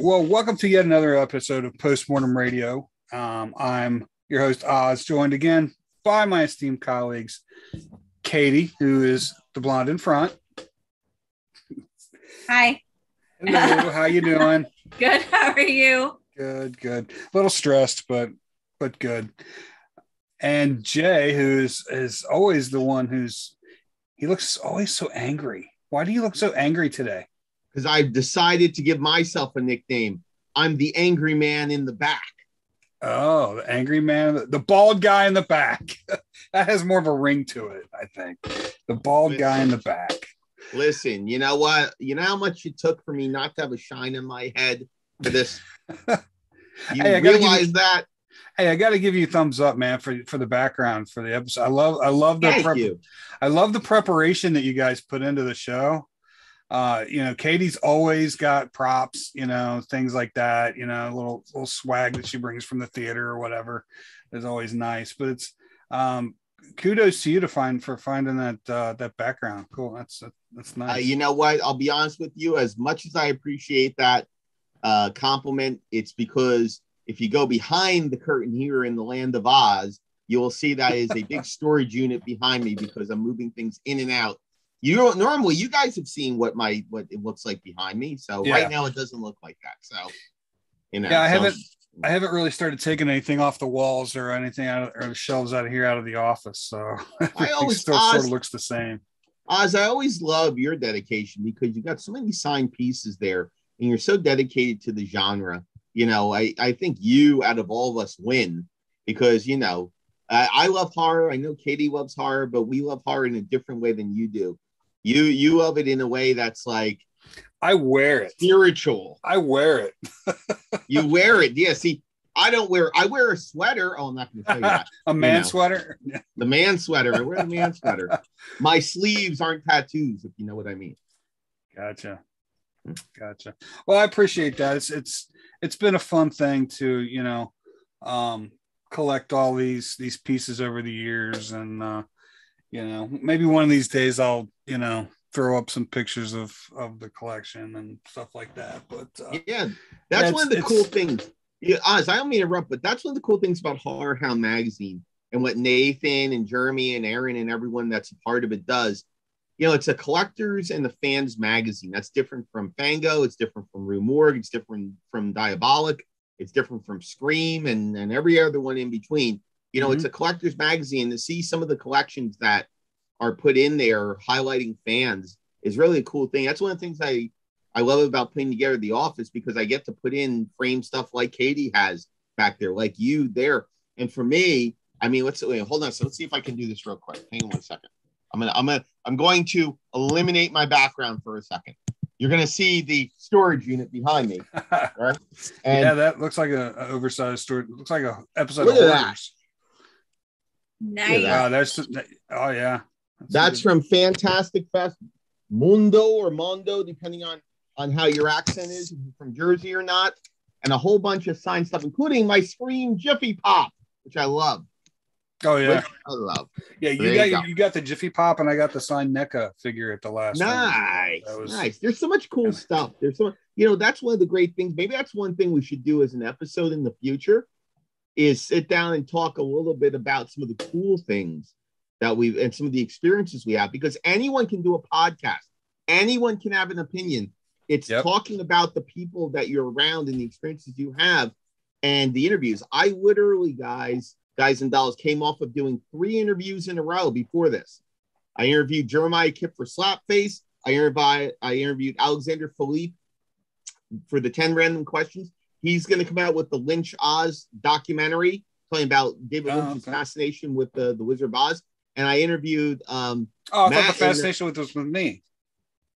Well, welcome to yet another episode of Postmortem Radio. I'm your host, Oz, joined again by my esteemed colleagues, Katie, who is the blonde in front. Hi. Hello, how you doing? Good. How are you? Good. A little stressed, but good. And Jay, who is always the one he looks always so angry. Why do you look so angry today? Because I've decided to give myself a nickname. I'm the angry man in the back. Oh, the angry man, the bald guy in the back. That has more of a ring to it, I think. The bald guy in the back. Listen, you know what? You know how much it took for me not to have a shine in my head for this? You realize that? Hey, I got to give you a thumbs up, man, for the background for the episode. I love the preparation that you guys put into the show. Katie's always got props, things like that, little swag that she brings from the theater or whatever is always nice. But it's kudos to you for finding that background. Cool. That's nice. You know what? I'll be honest with you. As much as I appreciate that compliment, it's because if you go behind the curtain here in the land of Oz, you will see that is a big storage unit behind me because I'm moving things in and out. Normally you guys have seen what it looks like behind me. So yeah. Right now it doesn't look like that. So, yeah, I haven't really started taking anything off the walls or anything out of, or the shelves out of the office. So everything still sort of looks the same. Oz, I always love your dedication because you got so many signed pieces there and you're so dedicated to the genre. I think you out of all of us win because, I love horror. I know Katie loves horror, but we love horror in a different way than you do. You love it in a way that's like I wear it spiritual. I wear it. You wear it. Yeah. See, I wear a sweater. Oh, I'm not going to tell you that. A man sweater. The man sweater. I wear the man sweater. My sleeves aren't tattoos, if you know what I mean. Gotcha. Well, I appreciate that. It's been a fun thing to collect all these pieces over the years, and maybe one of these days I'll throw up some pictures of the collection and stuff like that. But that's one of the cool things. Yeah, Oz, I don't mean to interrupt, but that's one of the cool things about Horror Hound magazine and what Nathan and Jeremy and Aaron and everyone that's a part of it does. It's a collectors and the fans magazine. That's different from Fango. It's different from Rue Morgue. It's different from Diabolic. It's different from Scream and every other one in between. It's a collector's magazine. To see some of the collections that are put in there highlighting fans is really a cool thing. That's one of the things I love about putting together the office because I get to put in frame stuff like Katie has back there, like you there. And for me, hold on. So let's see if I can do this real quick. Hang on one second. I'm going to eliminate my background for a second. You're going to see the storage unit behind me, right? And yeah, that looks like an oversized storage. It looks like an episode of Hoarders. Nice. That's from Fantastic Fest, Mundo or Mondo, depending on how your accent is, if you're from Jersey or not, and a whole bunch of signed stuff, including my Scream Jiffy Pop, which I love. Oh yeah, which I love. Yeah, you got the Jiffy Pop, and I got the signed NECA figure at the last. Nice. There's so much cool stuff. There's so much, that's one of the great things. Maybe that's one thing we should do as an episode in the future, is sit down and talk a little bit about some of the cool things that and some of the experiences we have, because anyone can do a podcast. Anyone can have an opinion. It's talking about the people that you're around and the experiences you have and the interviews. I literally, guys and dolls, came off of doing 3 interviews in a row before this. I interviewed Jeremiah Kipp for Slapface. I interviewed Alexander Philippe for the 10 random questions. He's going to come out with the Lynch Oz documentary talking about David Lynch's fascination with the Wizard of Oz. And I interviewed I thought the fascination was with me.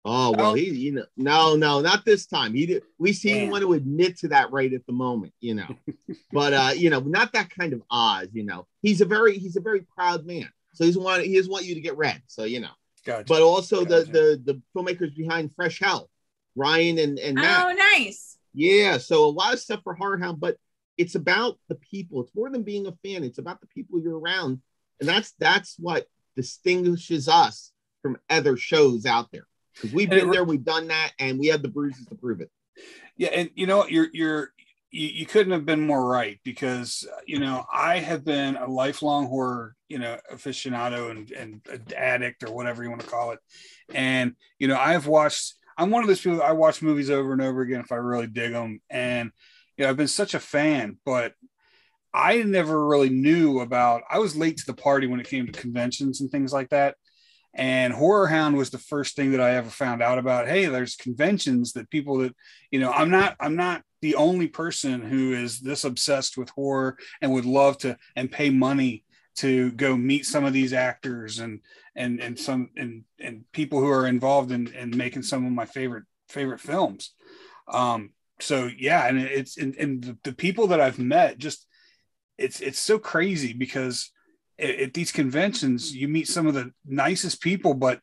Oh, well, no, not this time. He did. At least he didn't want to admit to that right at the moment, But not that kind of Oz. He's a very proud man. So he doesn't want you to get red. So Gotcha. But also the filmmakers behind Fresh Hell, Ryan and Matt. Oh, nice. Yeah. So a lot of stuff for Horror Hound, but it's about the people. It's more than being a fan. It's about the people you're around, and that's what distinguishes us from other shows out there. Because we've been there, we've done that, and we have the bruises to prove it. Yeah, and you know, you couldn't have been more right, because you know, I have been a lifelong horror, you know, aficionado and addict, or whatever you want to call it. And you know, I'm one of those people that I watch movies over and over again if I really dig them. And you know, I've been such a fan, but I never really knew about. I was late to the party when it came to conventions and things like that. And Horror Hound was the first thing that I ever found out about. Hey, there's conventions that people that, you know, I'm not the only person who is this obsessed with horror and would love to and pay money to go meet some of these actors and people who are involved in making some of my favorite films. So yeah, and and the people that I've met, just it's so crazy, because at these conventions you meet some of the nicest people, but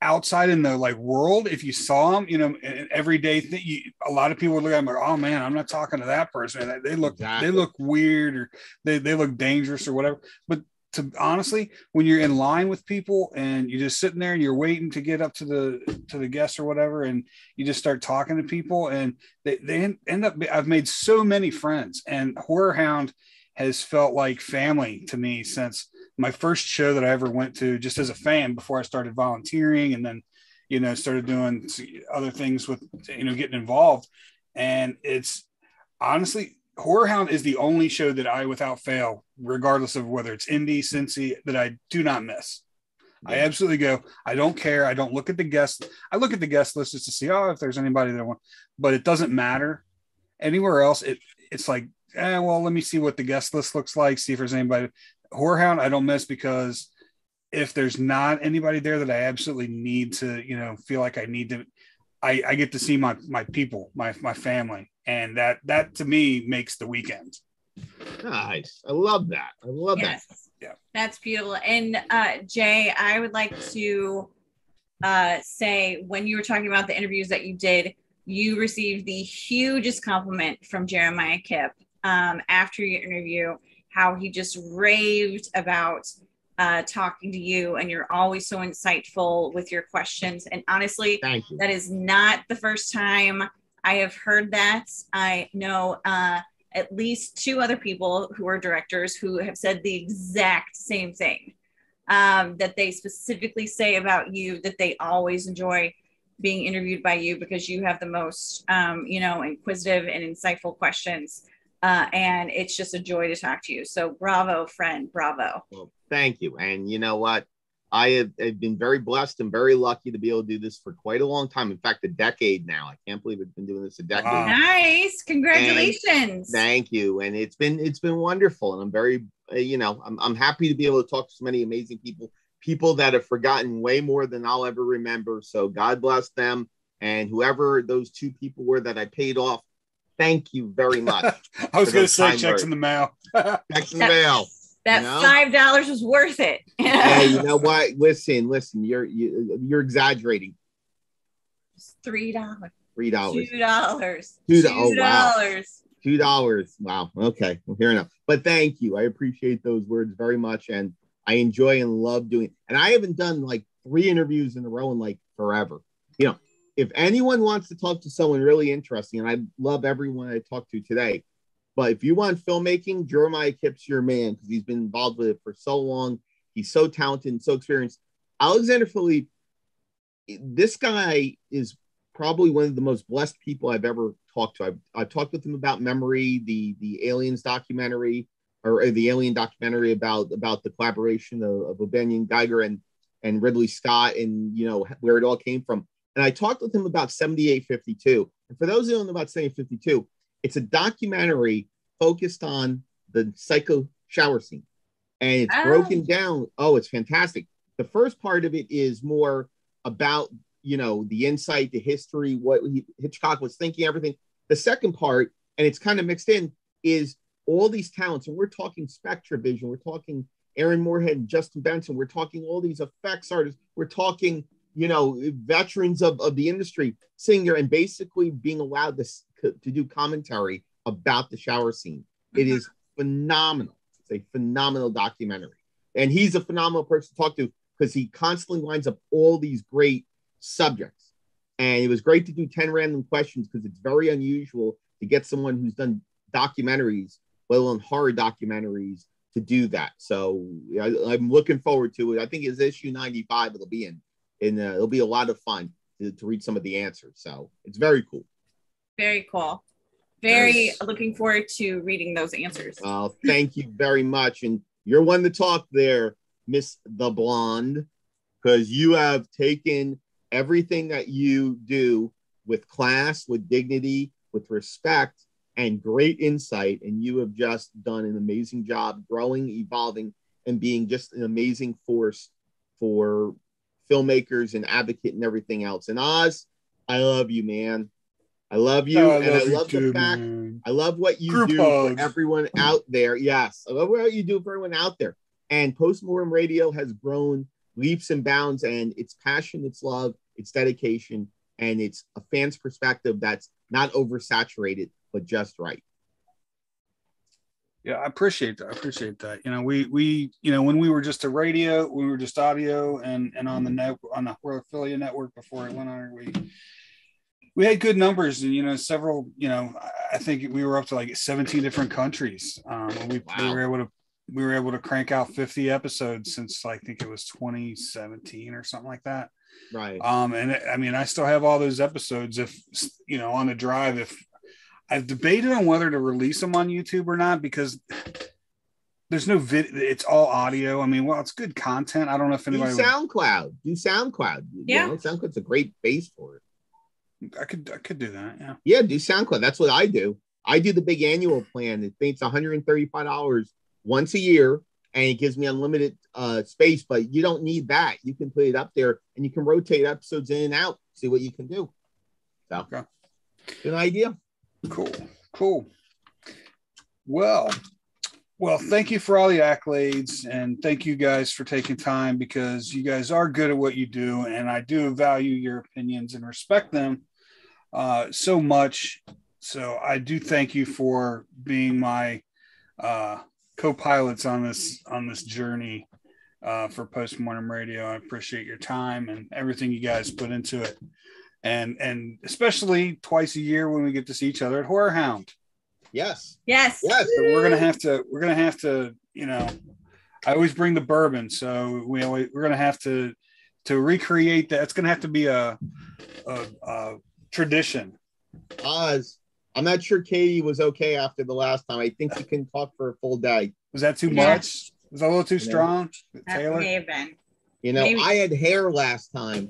outside in the like world, if you saw them, you know, an everyday thing, a lot of people would look at them like, oh man, I'm not talking to that person. They look weird, or they look dangerous or whatever. But honestly, when you're in line with people and you're just sitting there and you're waiting to get up to the guests or whatever, and you just start talking to people, and they end up, I've made so many friends, and Horror Hound has felt like family to me since my first show that I ever went to, just as a fan, before I started volunteering, and then, you know, started doing other things with, you know, getting involved. And it's honestly, Horror Hound is the only show that I, without fail, regardless of whether it's indie, Cincy, that I do not miss. Yeah. I absolutely go. I don't care. I don't look at the guests. I look at the guest list just to see, if there's anybody that I want, but it doesn't matter. Anywhere else, it's like, well, let me see what the guest list looks like, see if there's anybody. Horror Hound I don't miss, because if there's not anybody there that I absolutely need to, you know, feel like I need to, I get to see my people, my family, and that to me makes the weekend. Nice. I love that. That. Yeah, that's beautiful. And Jay, I would like to say, when you were talking about the interviews that you did, you received the hugest compliment from Jeremiah Kipp after your interview, how he just raved about talking to you, and you're always so insightful with your questions. And honestly, that is not the first time I have heard that. I know at least 2 other people who are directors who have said the exact same thing, that they specifically say about you, that they always enjoy being interviewed by you, because you have the most, you know, inquisitive and insightful questions. And it's just a joy to talk to you. So bravo, friend, bravo. Well, thank you. And you know what? I've been very blessed and very lucky to be able to do this for quite a long time. In fact, a decade now. I can't believe I've been doing this a decade. Wow. Nice. Congratulations. And thank you. And it's been wonderful. And I'm very, you know, I'm happy to be able to talk to so many amazing people that have forgotten way more than I'll ever remember. So God bless them. And whoever those 2 people were that I paid off, thank you very much. I was going to say checks in the mail. Checks in the mail. That, you know? $5 was worth it. Hey, you know what? Listen. You're exaggerating. It's $3. $2. $2. Wow. Okay. Well, fair enough. But thank you. I appreciate those words very much, and I enjoy and love doing it. And I haven't done like 3 interviews in a row in like forever. You know, if anyone wants to talk to someone really interesting, and I love everyone I talked to today, but if you want filmmaking, Jeremiah Kipp's your man, because he's been involved with it for so long. He's so talented and so experienced. Alexander Philippe, this guy is probably one of the most blessed people I've ever talked to. I've talked with him about Memory, the Aliens documentary, or the Alien documentary about the collaboration of O'Banion Geiger and Ridley Scott, and you know where it all came from. And I talked with him about 7852. And for those who don't know about 7852, it's a documentary focused on the psycho shower scene. And it's broken down. Oh, it's fantastic. The first part of it is more about, you know, the insight, the history, what Hitchcock was thinking, everything. The second part, and it's kind of mixed in, is all these talents. And we're talking SpectraVision. We're talking Aaron Moorhead and Justin Benson. We're talking all these effects artists. We're talking, you know, veterans of the industry sitting there and basically being allowed to do commentary about the shower scene. It is phenomenal. It's a phenomenal documentary. And he's a phenomenal person to talk to, because he constantly lines up all these great subjects. And it was great to do 10 random questions because it's very unusual to get someone who's done documentaries, let alone horror documentaries, to do that. So I'm looking forward to it. I think it's issue 95. It'll be it'll be a lot of fun to read some of the answers. So it's very cool. Very cool. Very looking forward to reading those answers. Thank you very much. And you're one to talk there, Miss the Blonde, because you have taken everything that you do with class, with dignity, with respect, and great insight. And you have just done an amazing job growing, evolving, and being just an amazing force for filmmakers and advocate and everything else. And Oz, I love you, man. I love you. I love the fact, man. I love what you do for everyone out there. Yes. I love what you do for everyone out there. And Postmortem Radio has grown leaps and bounds, and its passion, its love, its dedication, and it's a fan's perspective that's not oversaturated, but just right. Yeah, I appreciate that. You know, we when we were just a radio, we were just audio and on the World Affiliate Network before it went on, we had good numbers, and several, I think we were up to like 17 different countries. We were able to crank out 50 episodes since I think it was 2017 or something like that. Right. And I still have all those episodes if on the drive. If I've debated on whether to release them on YouTube or not, because there's no video, it's all audio. It's good content. I don't know if anybody do SoundCloud. Yeah. SoundCloud's a great base for it. I could do that. Yeah. Yeah, do SoundCloud. That's what I do. I do the big annual plan. It's $135 once a year, and it gives me unlimited space, but you don't need that. You can put it up there and you can rotate episodes in and out, see what you can do. So okay. Good idea. Cool. Well, thank you for all the accolades, and thank you guys for taking time, because you guys are good at what you do, and I do value your opinions and respect them so much. So I do thank you for being my co-pilots on this journey for Postmortem Radio. I appreciate your time and everything you guys put into it, and especially twice a year when we get to see each other at Horror Hound. Yes. So we're gonna have to. I always bring the bourbon, so we're gonna have to recreate that. It's gonna have to be a tradition. Oz, I'm not sure Katie was okay after the last time. I think she can talk for a full day. Was that too much? Was that a little too strong? Taylor? May have been. Maybe. I had hair last time.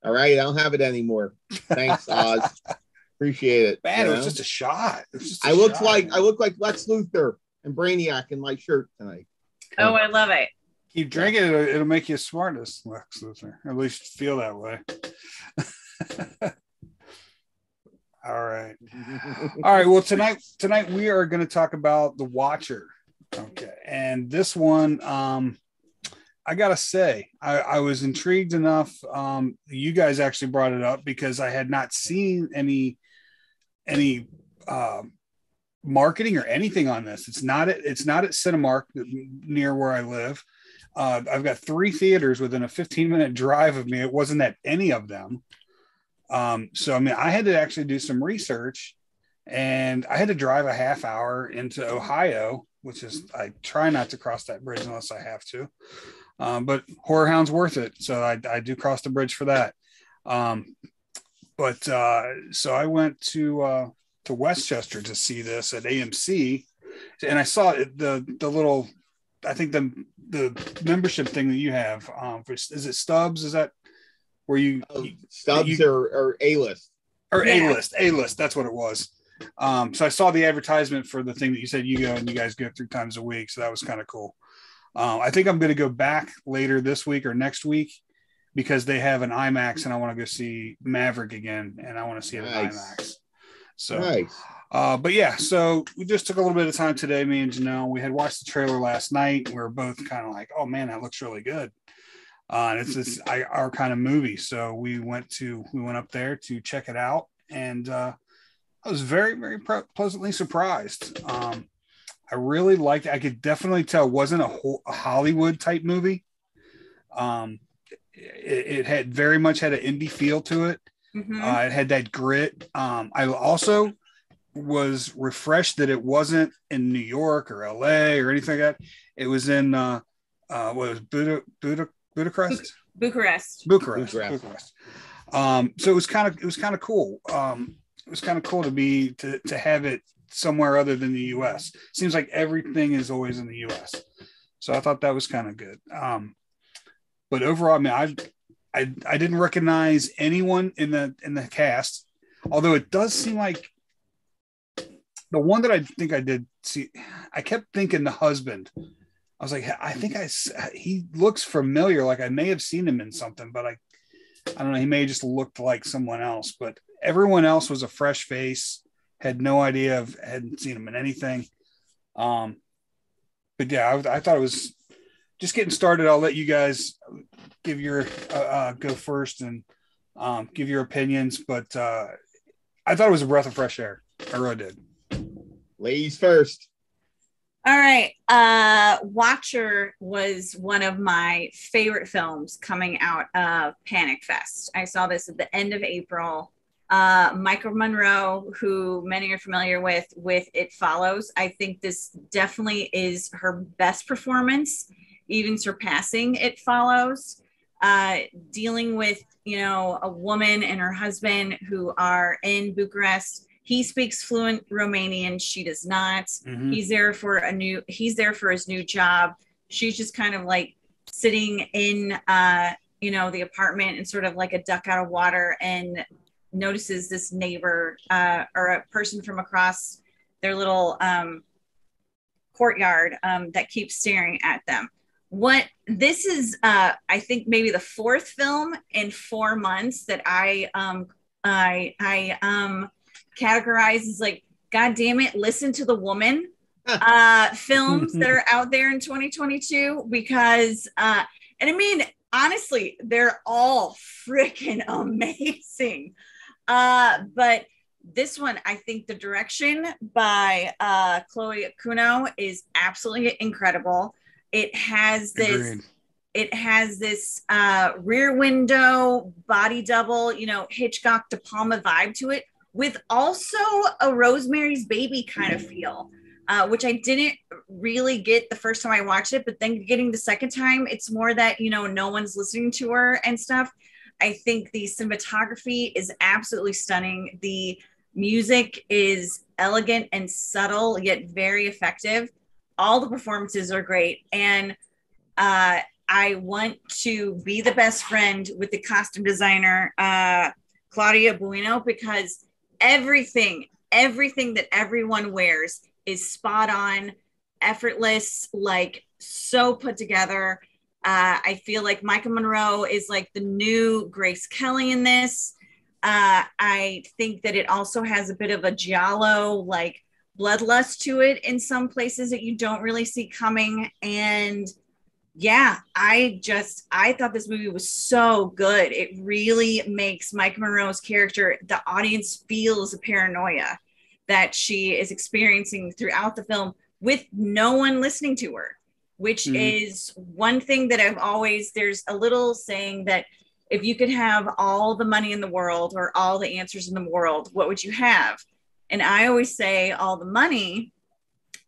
All right, I don't have it anymore. Thanks, Oz. Appreciate it. Man, it was just a shot. I look like Lex Luthor and Brainiac in my shirt tonight. Oh, I love it. Keep drinking it; it'll make you smart as Lex Luthor. Or at least feel that way. All right. Well, tonight we are going to talk about The Watcher. Okay, and this one, I gotta say, I was intrigued enough. You guys actually brought it up because I had not seen any marketing or anything on this. It's not at Cinemark near where I live. I've got 3 theaters within a 15-minute drive of me. It wasn't at any of them. So I had to actually do some research, and I had to drive a half hour into Ohio, which is, I try not to cross that bridge unless I have to. But Horror Hound's worth it, so I do cross the bridge for that. So I went to Westchester to see this at AMC, and I saw the little, I think the membership thing that you have. Is it Stubs? Is that where you Stubs or A-List? Or A-List. That's what it was. So I saw the advertisement for the thing that you said you go and you guys go 3 times a week, so that was kind of cool. I think I'm going to go back later this week or next week because they have an IMAX, and I want to go see Maverick again, and I want to see it at IMAX. So, nice. But yeah, so we just took a little bit of time today, me and Janelle. We had watched the trailer last night. We were both kind of like, "Oh man, that looks really good." And it's our kind of movie. So we went up there to check it out, and I was very, very pleasantly surprised. I really liked it. I could definitely tell it wasn't a Hollywood type movie. It had very much had an indie feel to it. It had that grit. I also was refreshed that it wasn't in New York or LA or anything like that. It was in what was Bucharest? Bucharest. So it was kind of cool. It was kind of cool to have it somewhere other than the US. Seems like everything is always in the US. So I thought that was kind of good. But overall, I mean, I didn't recognize anyone in the cast, although it does seem like the one that I think I did see, I kept thinking the husband. I was like, I think he looks familiar. Like I may have seen him in something, but I don't know. He may have just looked like someone else, but everyone else was a fresh face. Had no idea hadn't seen him in anything. But yeah, I thought it was just getting started. I'll let you guys give your go first and give your opinions. But I thought it was a breath of fresh air. I really did. Ladies first. All right. Watcher was one of my favorite films coming out of Panic Fest. I saw this at the end of April. Michael Monroe, who many are familiar with It Follows. I think this definitely is her best performance, even surpassing It Follows. Dealing with, a woman and her husband who are in Bucharest. He speaks fluent Romanian. She does not. Mm-hmm. He's there for his new job. She's just kind of like sitting in, the apartment and sort of like a duck out of water, and notices this neighbor or a person from across their little courtyard that keeps staring at them. This is, I think maybe the fourth film in 4 months that I categorize as like, God damn it, listen to the woman films that are out there in 2022, because and I mean, honestly, they're all freaking amazing. But this one, I think the direction by Chloe Okuno is absolutely incredible. It has this Rear Window, body double, Hitchcock De Palma vibe to it, with also a Rosemary's Baby kind of feel, which I didn't really get the first time I watched it, but then getting the second time, it's more that, no one's listening to her and stuff. I think the cinematography is absolutely stunning. The music is elegant and subtle, yet very effective. All the performances are great. And I want to be the best friend with the costume designer, Claudia Bueno, because everything that everyone wears is spot on, effortless, like so put together. I feel like Michael Monroe is like the new Grace Kelly in this. I think that it also has a bit of a giallo, like bloodlust to it in some places that you don't really see coming. And yeah, I thought this movie was so good. It really makes Mike Monroe's character, the audience feels a paranoia that she is experiencing throughout the film with no one listening to her, which is one thing that there's a little saying that if you could have all the money in the world or all the answers in the world, what would you have? And I always say all the money,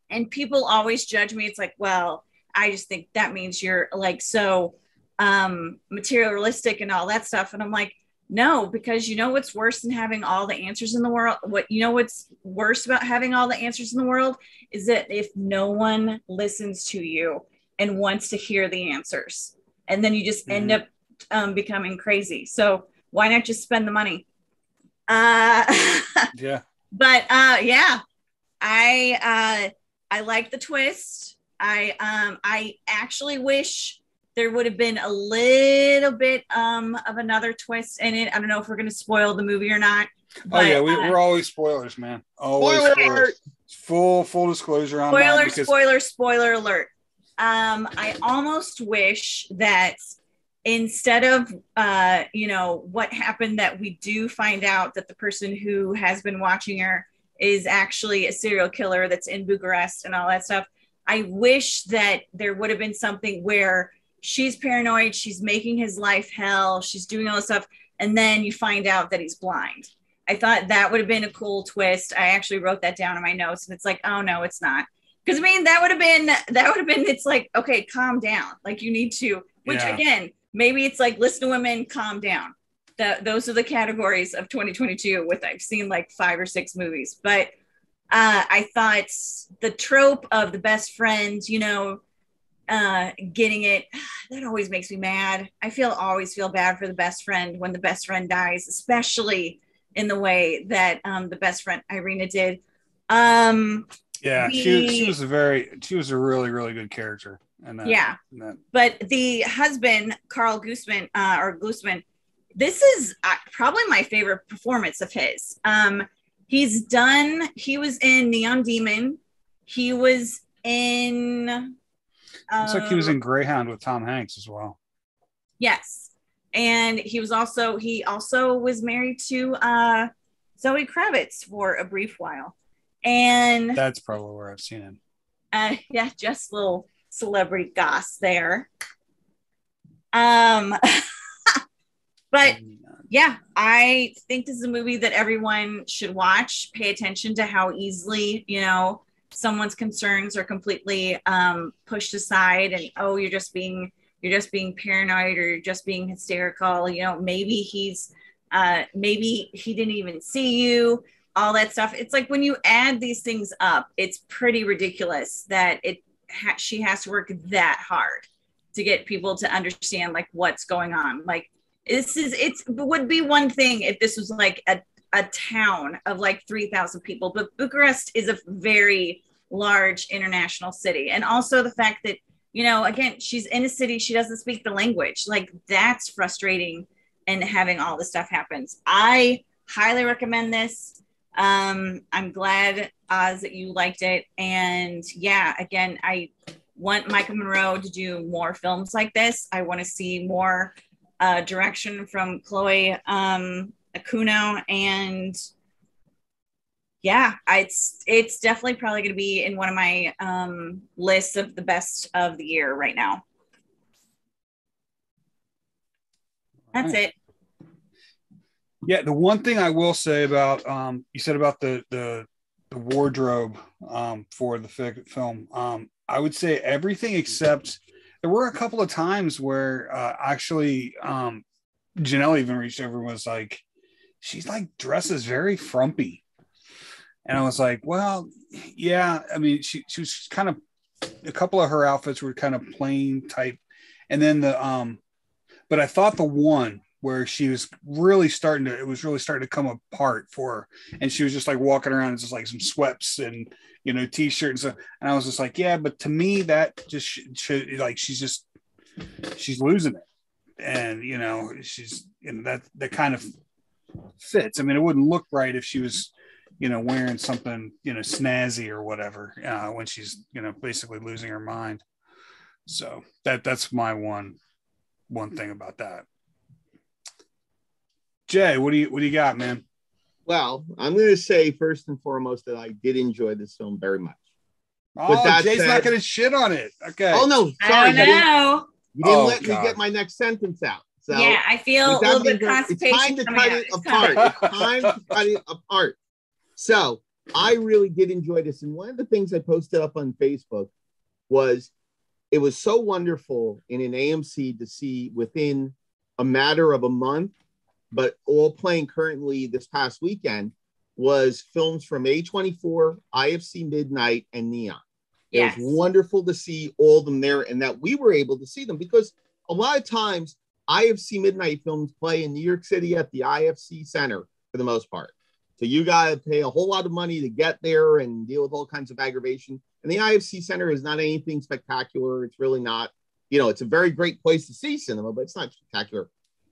and people always judge me. It's like, well, I just think that means you're like so materialistic and all that stuff. And I'm like, no, because what's worse than having all the answers in the world? What's worse about having all the answers in the world is that if no one listens to you and wants to hear the answers, and then you just end up becoming crazy. So why not just spend the money? Yeah. But yeah, I like the twist. I actually wish there would have been a little bit of another twist in it. I don't know if we're going to spoil the movie or not. But, we're always spoilers, man. Always spoilers. Full disclosure on that. Spoiler alert. I almost wish that instead of what happened, that we do find out that the person who has been watching her is actually a serial killer that's in Bucharest and all that stuff. I wish that there would have been something where she's paranoid, she's making his life hell, she's doing all this stuff, and then you find out that he's blind. I thought that would have been a cool twist. I actually wrote that down in my notes, and it's like, oh no, it's not. Because I mean, that would have been. It's like, okay, calm down. Like you need to. Which again, maybe it's like, listen to women, calm down. Those are the categories of 2022. With I've seen like 5 or 6 movies, but I thought the trope of the best friend, getting it, that always makes me mad. Always feel bad for the best friend when the best friend dies, especially in the way that the best friend Irina did. She was a really, really good character. But the husband, Carl Guzman, this is probably my favorite performance of his. He was in Neon Demon. He was in looks like he was in Greyhound with Tom Hanks as well. Yes. And he also was married to Zoe Kravitz for a brief while. And that's probably where I've seen him. Just little celebrity goss there. But yeah, I think this is a movie that everyone should watch. Pay attention to how easily, someone's concerns are completely pushed aside, and you're just being paranoid, or you're just being hysterical. Maybe maybe he didn't even see you. All that stuff. It's like when you add these things up, it's pretty ridiculous that she has to work that hard to get people to understand like what's going on. Like it would be one thing if this was like a town of like 3,000 people, but Bucharest is a very large international city. And also the fact that, again, she's in a city, she doesn't speak the language. Like that's frustrating, and having all this stuff happens. I highly recommend this. I'm glad, Oz, that you liked it. And yeah, again, I want Michael Monroe to do more films like this. I want to see more direction from Chloe Akuno. And yeah, it's definitely probably going to be in one of my lists of the best of the year right now. That's it. Yeah, the one thing I will say about you said about the wardrobe for the film, I would say everything except there were a couple of times where actually Janelle even reached over and was like, she's like dresses very frumpy, and I was like, well, yeah, I mean she was kind of, a couple of her outfits were kind of plain type, and then but I thought the one where she was really starting to come apart for her, and she was just like walking around in just like some sweats and t-shirt and stuff, and I was just like, yeah, but to me that just should like she's losing it, and she's that kind of fits. I mean, it wouldn't look right if she was wearing something snazzy or whatever when she's basically losing her mind. So that's my one thing about that. Jay, what do you got, man? Well, I'm going to say first and foremost that I did enjoy this film very much. Oh, Jay's not going to shit on it. Okay. Oh no, sorry. You didn't let me get my next sentence out. So yeah, I feel a little bit constipation. It's time to cut it apart. It's time to cut it apart. So I really did enjoy this, and one of the things I posted up on Facebook was it was so wonderful in an AMC to see within a matter of a month, but all playing currently this past weekend, was films from A24, IFC Midnight, and Neon. Yes. It was wonderful to see all of them there, and that we were able to see them, because a lot of times IFC Midnight films play in New York City at the IFC Center for the most part. So you got to pay a whole lot of money to get there and deal with all kinds of aggravation. And the IFC Center is not anything spectacular. It's really not, it's a very great place to see cinema, but it's not spectacular.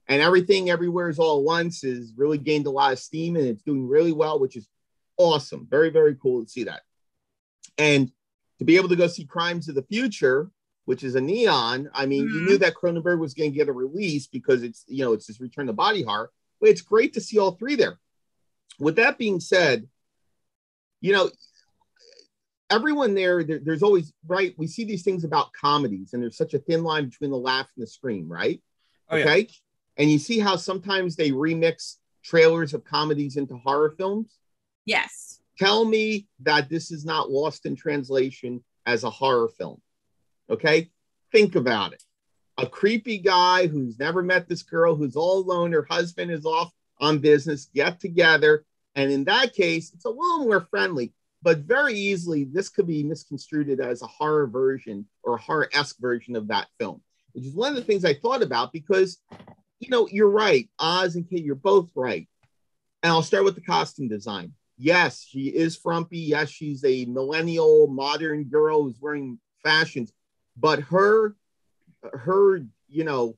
And Everything Everywhere is All at Once has really gained a lot of steam, and it's doing really well, which is awesome. Very, very cool to see that. And to be able to go see Crimes of the Future, which is a Neon, I mean, you knew that Cronenberg was going to get a release because it's, it's his Return to Body Horror. But it's great to see all three there. With that being said, everyone there's always, right? We see these things about comedies, and there's such a thin line between the laugh and the scream, right? Oh, okay. Yeah. And you see how sometimes they remix trailers of comedies into horror films? Yes. Tell me that this is not lost in translation as a horror film. Okay? Think about it. A creepy guy who's never met this girl, who's all alone, her husband is off on business, get together. And in that case, it's a little more friendly, but very easily this could be misconstrued as a horror version or a horror-esque version of that film, which is one of the things I thought about because, you know, you're right. Oz and Kate, you're both right. And I'll start with the costume design. Yes, she is frumpy. Yes, she's a millennial modern girl who's wearing fashions, but her, you know,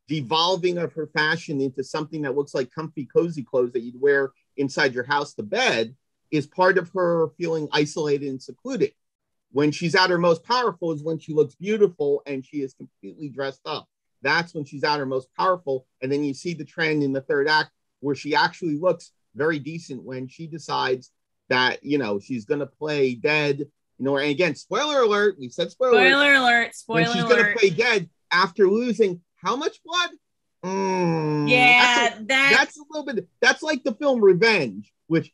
devolving of her fashion into something that looks like comfy, cozy clothes that you'd wear inside your house to bed is part of her feeling isolated and secluded. When she's at her most powerful is when she looks beautiful and she is completely dressed up. That's when she's at her most powerful. And then you see the trend in the third act where she actually looks very decent when she decides that, you know, she's going to play dead. You know, and again, spoiler alert, we said spoiler alert. Spoiler when she's alert. going to play dead after losing how much blood? Yeah, that's a little bit, that's like the film Revenge, which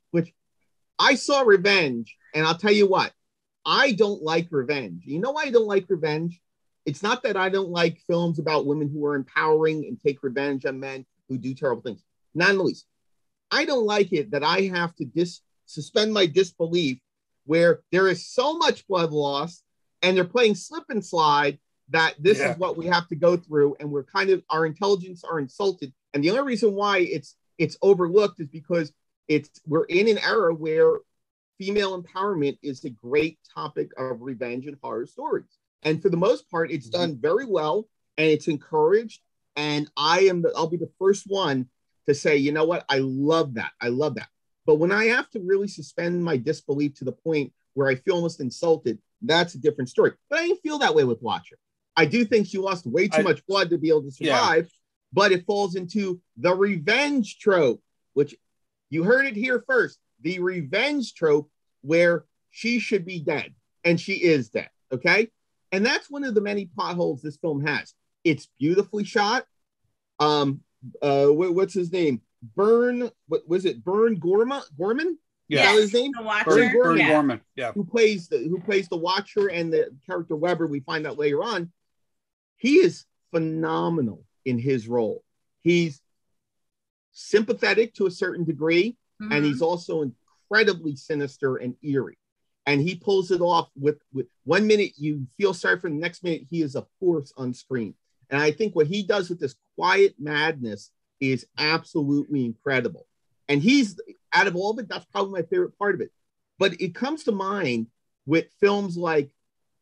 I saw Revenge, and I'll tell you what, I don't like Revenge. You know why I don't like Revenge? It's not that I don't like films about women who are empowering and take revenge on men who do terrible things. Not in the least. I don't like it that I have to suspend my disbelief where there is so much blood loss and they're playing slip and slide that this is what we have to go through, and we're kind of, our intelligence are insulted. And the only reason why it's overlooked is because we're in an era where female empowerment is a great topic of revenge and horror stories. And for the most part, it's done very well and it's encouraged. And I'll be the first one to say, you know what? I love that. I love that. But when I have to really suspend my disbelief to the point where I feel almost insulted, that's a different story. But I didn't feel that way with Watcher. I do think she lost way too much blood to be able to survive, but it falls into the revenge trope, which you heard it here first, the revenge trope where she should be dead and she is dead. Okay. And that's one of the many plot holes this film has. It's beautifully shot. What's his name? What was it? Burn Gorman? Yeah, his name. Burn Gorman. Yeah. Who plays the Watcher and the character Weber? We find out later on. He is phenomenal in his role. He's sympathetic to a certain degree, and he's also incredibly sinister and eerie. And he pulls it off with 1 minute you feel sorry for, the next minute he is a force on screen. And I think what he does with this quiet madness is absolutely incredible. And he's, out of all of it, that's probably my favorite part of it. But it comes to mind with films like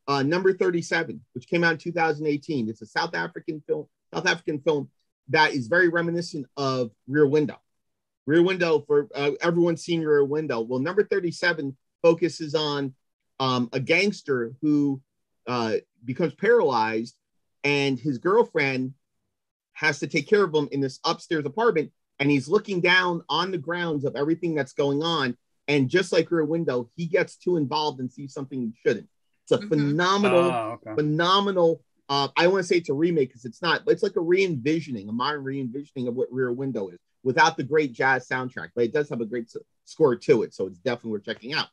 Number 37, which came out in 2018. It's a South African film that is very reminiscent of Rear Window. Rear Window, for everyone's seen Rear Window. Well, Number 37 focuses on a gangster who becomes paralyzed, and his girlfriend has to take care of him in this upstairs apartment, and he's looking down on the grounds of everything that's going on. And just like Rear Window, he gets too involved and sees something he shouldn't. It's a phenomenal. I want to say it's a remake because it's not. It's like a modern re-envisioning of what Rear Window is, without the great jazz soundtrack. But it does have a great score to it, so it's definitely worth checking out.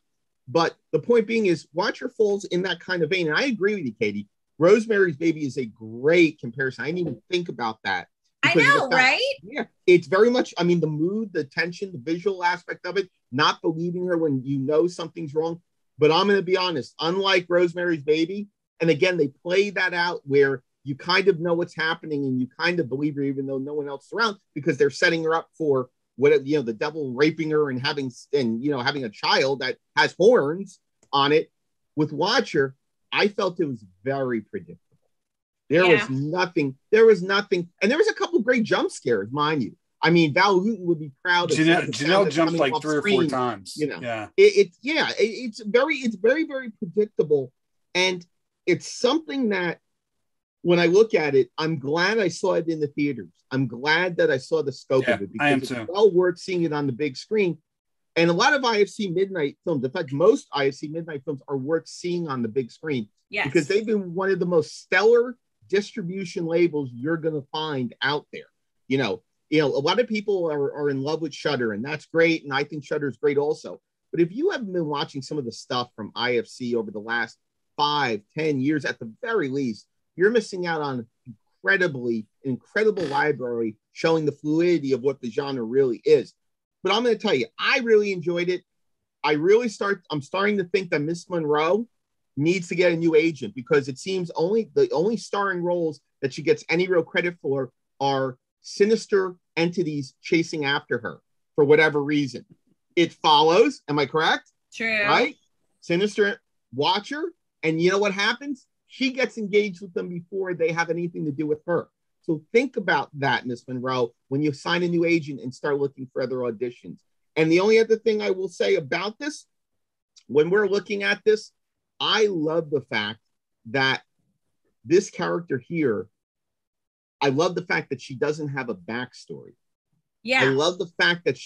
But the point being is, Watcher falls in that kind of vein, and I agree with you, Katie. Rosemary's Baby is a great comparison. I didn't even think about that. I know, right? Yeah, it's very much. I mean, the mood, the tension, the visual aspect of it, not believing her when you know something's wrong. But I'm going to be honest, unlike Rosemary's Baby, and again, they play that out where you kind of know what's happening and you kind of believe her even though no one else is around, because they're setting her up for the devil raping her and having a child that has horns on it. With Watcher, I felt it was very predictable. There was nothing, and there was a couple great jump scares, mind you. I mean, Val Lewton would be proud of Janelle jumped like 3 or 4 times. It's very, very predictable. And it's something that when I look at it, I'm glad I saw it in the theaters. I'm glad that I saw the scope of it, because it's well worth seeing it on the big screen. And a lot of IFC Midnight films, in fact, most IFC Midnight films are worth seeing on the big screen, because they've been one of the most stellar distribution labels you're going to find out there. A lot of people are in love with Shudder, and that's great. And I think Shudder is great also. But if you haven't been watching some of the stuff from IFC over the last 5-10 years, at the very least, you're missing out on incredible library showing the fluidity of what the genre really is. But I'm going to tell you, I really enjoyed it. I'm starting to think that Miss Monroe needs to get a new agent, because it seems the only starring roles that she gets any real credit for are sinister entities chasing after her for whatever reason. It Follows, am I correct? True. Right? Sinister Watcher, and you know what happens? She gets engaged with them before they have anything to do with her. So think about that, Miss Monroe, when you sign a new agent and start looking for other auditions. And the only other thing I will say about this, when we're looking at this, I love the fact that this character here, I love the fact that she doesn't have a backstory. Yeah. I love the fact that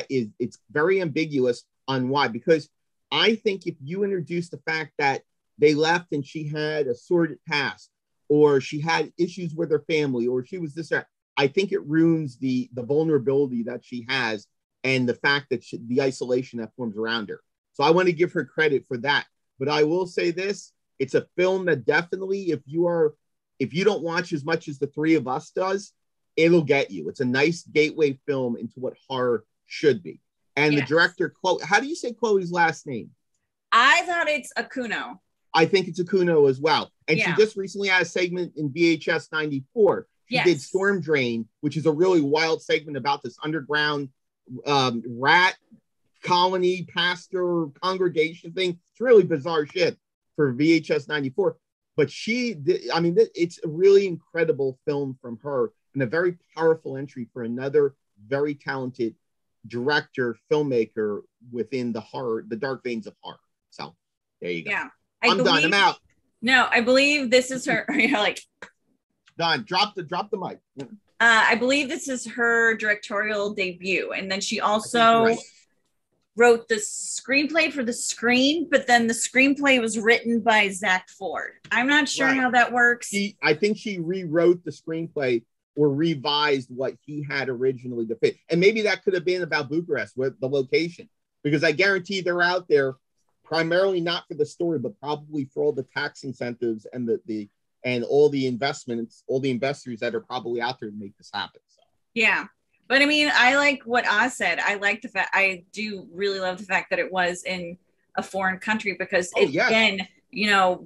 it's very ambiguous on why, because I think if you introduce the fact that they left and she had a sordid past, or she had issues with her family, or she was this, I think it ruins the vulnerability that she has and the fact that the isolation that forms around her. So I want to give her credit for that. But I will say this, it's a film that definitely, if you don't watch as much as the three of us does, it'll get you. It's a nice gateway film into what horror should be. And The director, Chloe, how do you say Chloe's last name? I thought it's Akuno. I think it's Akuno as well. And she just recently had a segment in VHS 94. She did Storm Drain, which is a really wild segment about this underground rat colony, pastor, congregation thing. It's really bizarre shit for VHS 94. But it's a really incredible film from her, and a very powerful entry for another very talented director, filmmaker within the dark veins of horror. So there you go. Yeah. I'm done. I'm out. No, I believe this is her. Done. Drop the mic. I believe this is her directorial debut, and then she also wrote the screenplay for The Screen, but then the screenplay was written by Zach Ford. I'm not sure how that works. I think she rewrote the screenplay or revised what he had originally depicted, and maybe that could have been about Bucharest, with the location, because I guarantee they're out there primarily not for the story, but probably for all the tax incentives and and all the investments, all the investors that are probably out there to make this happen. So. Yeah. But I mean, I like what Oz said. I like the fact, I do really love the fact that it was in a foreign country, because it again,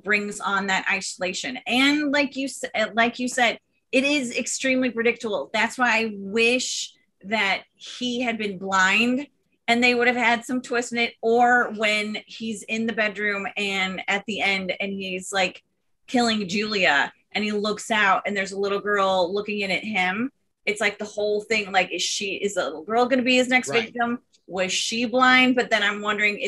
brings on that isolation. And like you said, it is extremely predictable. That's why I wish that he had been blind and they would have had some twist in it, or when he's in the bedroom and at the end and he's like killing Julia and he looks out and there's a little girl looking in at him. It's like the whole thing, like, is the little girl going to be his next victim? Was she blind? But then I'm wondering,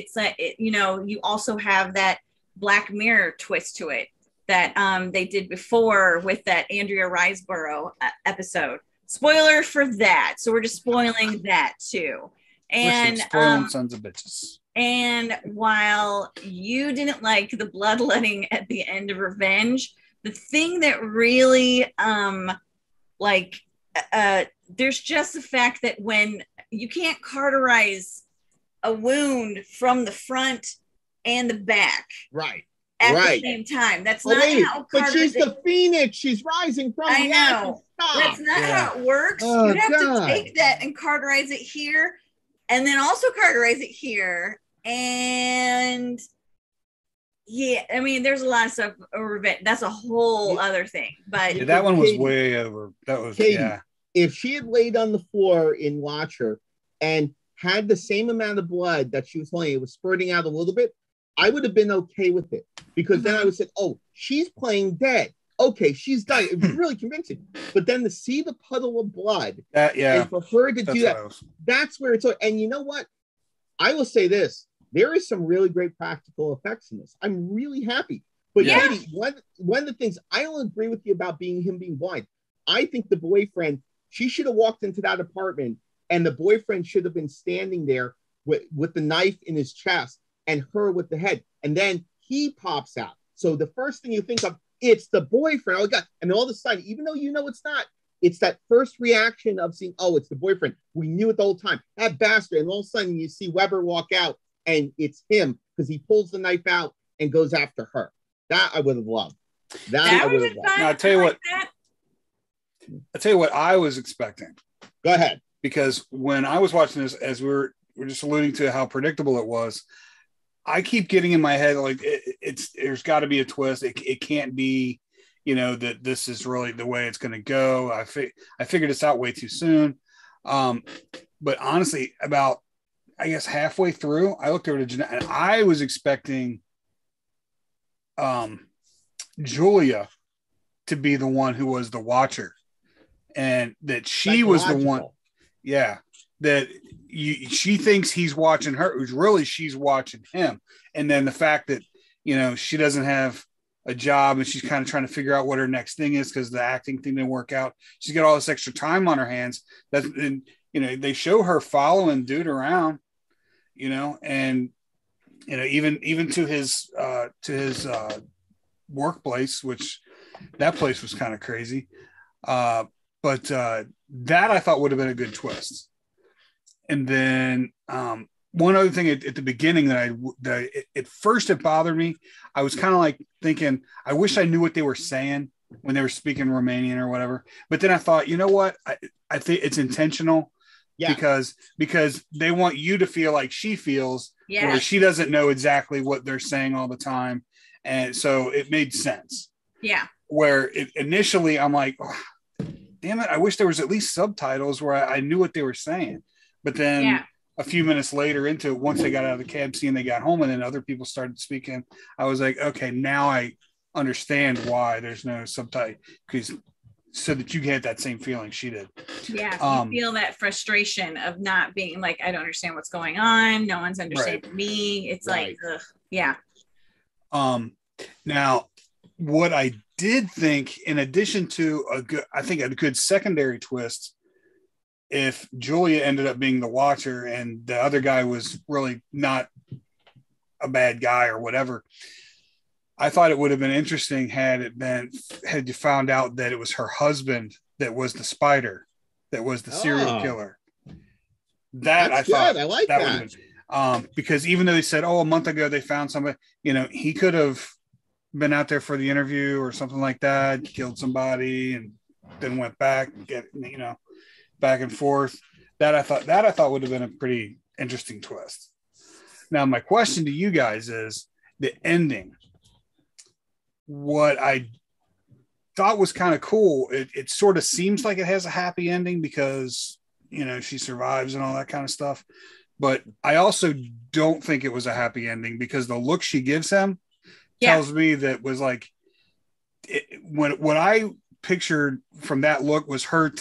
you also have that Black Mirror twist to it that they did before with that Andrea Riseborough episode. Spoiler for that. So we're just spoiling that too. And spoiling sons of bitches. And while you didn't like the bloodletting at the end of Revenge, the thing that really there's just the fact that when you can't cauterize a wound from the front and the back at the same time. That's not how but she's the phoenix. She's rising from the ashes. That's not how it works. Oh, you have to take that and cauterize it here, and then also cauterize it here. And I mean, there's a lot of stuff over it. That's a whole other thing. But that one was way over. That was Katie, if she had laid on the floor in Watcher and had the same amount of blood that she was holding, it was spurting out a little bit, I would have been okay with it, because then I would say, oh, she's playing dead. Okay, she's dying. It was really convincing. But then to see the puddle of blood, and for her to do that, that's where it's. And you know what? I will say this. There is some really great practical effects in this. I'm really happy. But Katie, one of the things, I don't agree with you about him being blind. I think the boyfriend, she should have walked into that apartment and the boyfriend should have been standing there with the knife in his chest and her with the head. And then he pops out. So the first thing you think of, it's the boyfriend. Oh God. And all of a sudden, even though you know it's not, it's that first reaction of seeing, oh, it's the boyfriend. We knew it the whole time. That bastard. And all of a sudden you see Weber walk out and it's him because he pulls the knife out and goes after her. That I would have loved. That I would have loved. Now, I'll tell you what I was expecting. Go ahead. Because when I was watching this, as we're just alluding to how predictable it was, I keep getting in my head, like, there's got to be a twist. It can't be, that this is really the way it's going to go. I figured this out way too soon. But honestly, about, I guess, halfway through, I looked over to Jeanette, and I was expecting Julia to be the one who was the watcher, and that she was the one. Yeah. That she thinks he's watching her, who's really she's watching him. And then the fact that, she doesn't have a job and she's kind of trying to figure out what her next thing is because the acting thing didn't work out. She's got all this extra time on her hands. They show her following dude around, and, even to his workplace, which that place was kind of crazy. But that I thought would have been a good twist. And then one other thing at the beginning that at first it bothered me. I was kind of like thinking, I wish I knew what they were saying when they were speaking Romanian or whatever. But then I thought, you know what? I think it's intentional. Yeah. Because they want you to feel like she feels, where she doesn't know exactly what they're saying all the time. And so it made sense. Yeah. Where initially I'm like, oh, damn it, I wish there was at least subtitles where I knew what they were saying. But then a few minutes later into it, once they got out of the cab scene, they got home and then other people started speaking. I was like, okay, now I understand why there's no subtitle, because so that you get that same feeling she did. Yeah, you feel that frustration of not being like, I don't understand what's going on. No one's understanding me. It's like, ugh, yeah. Now, what I did think, in addition to a good secondary twist, if Julia ended up being the watcher and the other guy was really not a bad guy or whatever, I thought it would have been interesting had you found out that it was her husband that was the spider, that was the serial killer. That's good. I like that. Because even though they said, a month ago they found somebody, he could have been out there for the interview or something like that, killed somebody and then went back and back and forth. That I thought would have been a pretty interesting twist. Now, my question to you guys is the ending. What I thought was kind of cool, it sort of seems like it has a happy ending because, she survives and all that kind of stuff. But I also don't think it was a happy ending because the look she gives him tells me that was like, what I pictured from that look was her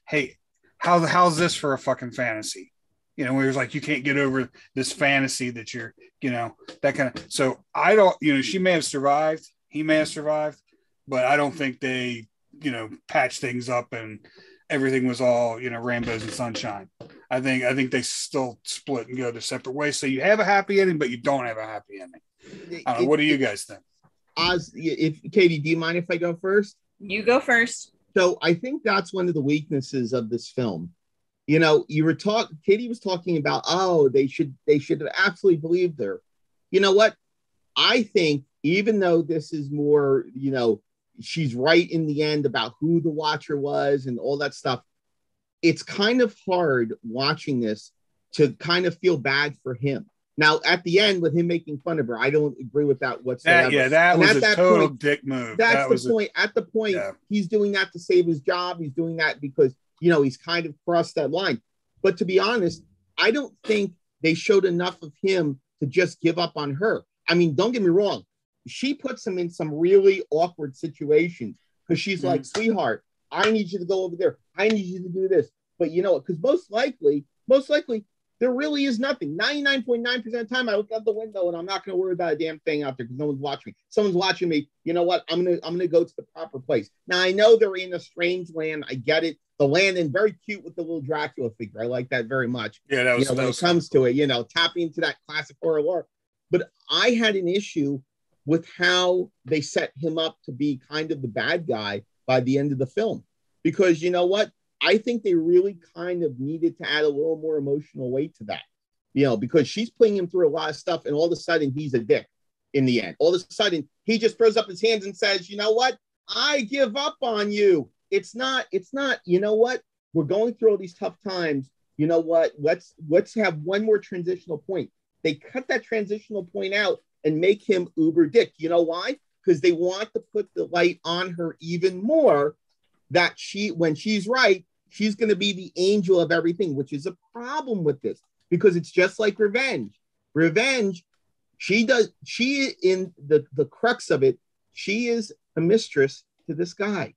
hey, how's this for a fucking fantasy? Where it was like, you can't get over this fantasy that you're, that kind of. So I don't, she may have survived, he may have survived, but I don't think they, patched things up and everything was all, rainbows and sunshine. I think they still split and go their separate ways. So you have a happy ending, but you don't have a happy ending. What do you guys think? Katie, do you mind if I go first? You go first. So I think that's one of the weaknesses of this film. Katie was talking about, they should have absolutely believed her. You know what? I think even though this is more, she's right in the end about who the watcher was and all that stuff, it's kind of hard watching this to kind of feel bad for him. Now, at the end, with him making fun of her, I don't agree with that whatsoever. That was a total dick move. That's the point. At the point, he's doing that to save his job. He's doing that because, he's kind of crossed that line. But to be honest, I don't think they showed enough of him to just give up on her. I mean, don't get me wrong. She puts him in some really awkward situations because she's like, sweetheart, I need you to go over there. I need you to do this. But because most likely, there really is nothing. 99.9% of the time, I look out the window and I'm not going to worry about a damn thing out there because no one's watching me. Someone's watching me. You know what? I'm gonna go to the proper place. Now I know they're in a strange land. I get it. The land and very cute with the little Dracula figure. I like that very much. Yeah, that was when it comes to it. Tapping into that classic horror lore. But I had an issue with how they set him up to be kind of the bad guy by the end of the film. because you know what? I think they really kind of needed to add a little more emotional weight to that, because she's putting him through a lot of stuff, and all of a sudden he's a dick in the end. All of a sudden he just throws up his hands and says, you know what? I give up on you. It's not, you know what? We're going through all these tough times. You know what? Let's have one more transitional point. They cut that transitional point out and make him uber dick. You know why? Because they want to put the light on her even more, that when she's right, she's going to be the angel of everything, which is a problem with this, because it's just like revenge. She in the crux of it, she is a mistress to this guy.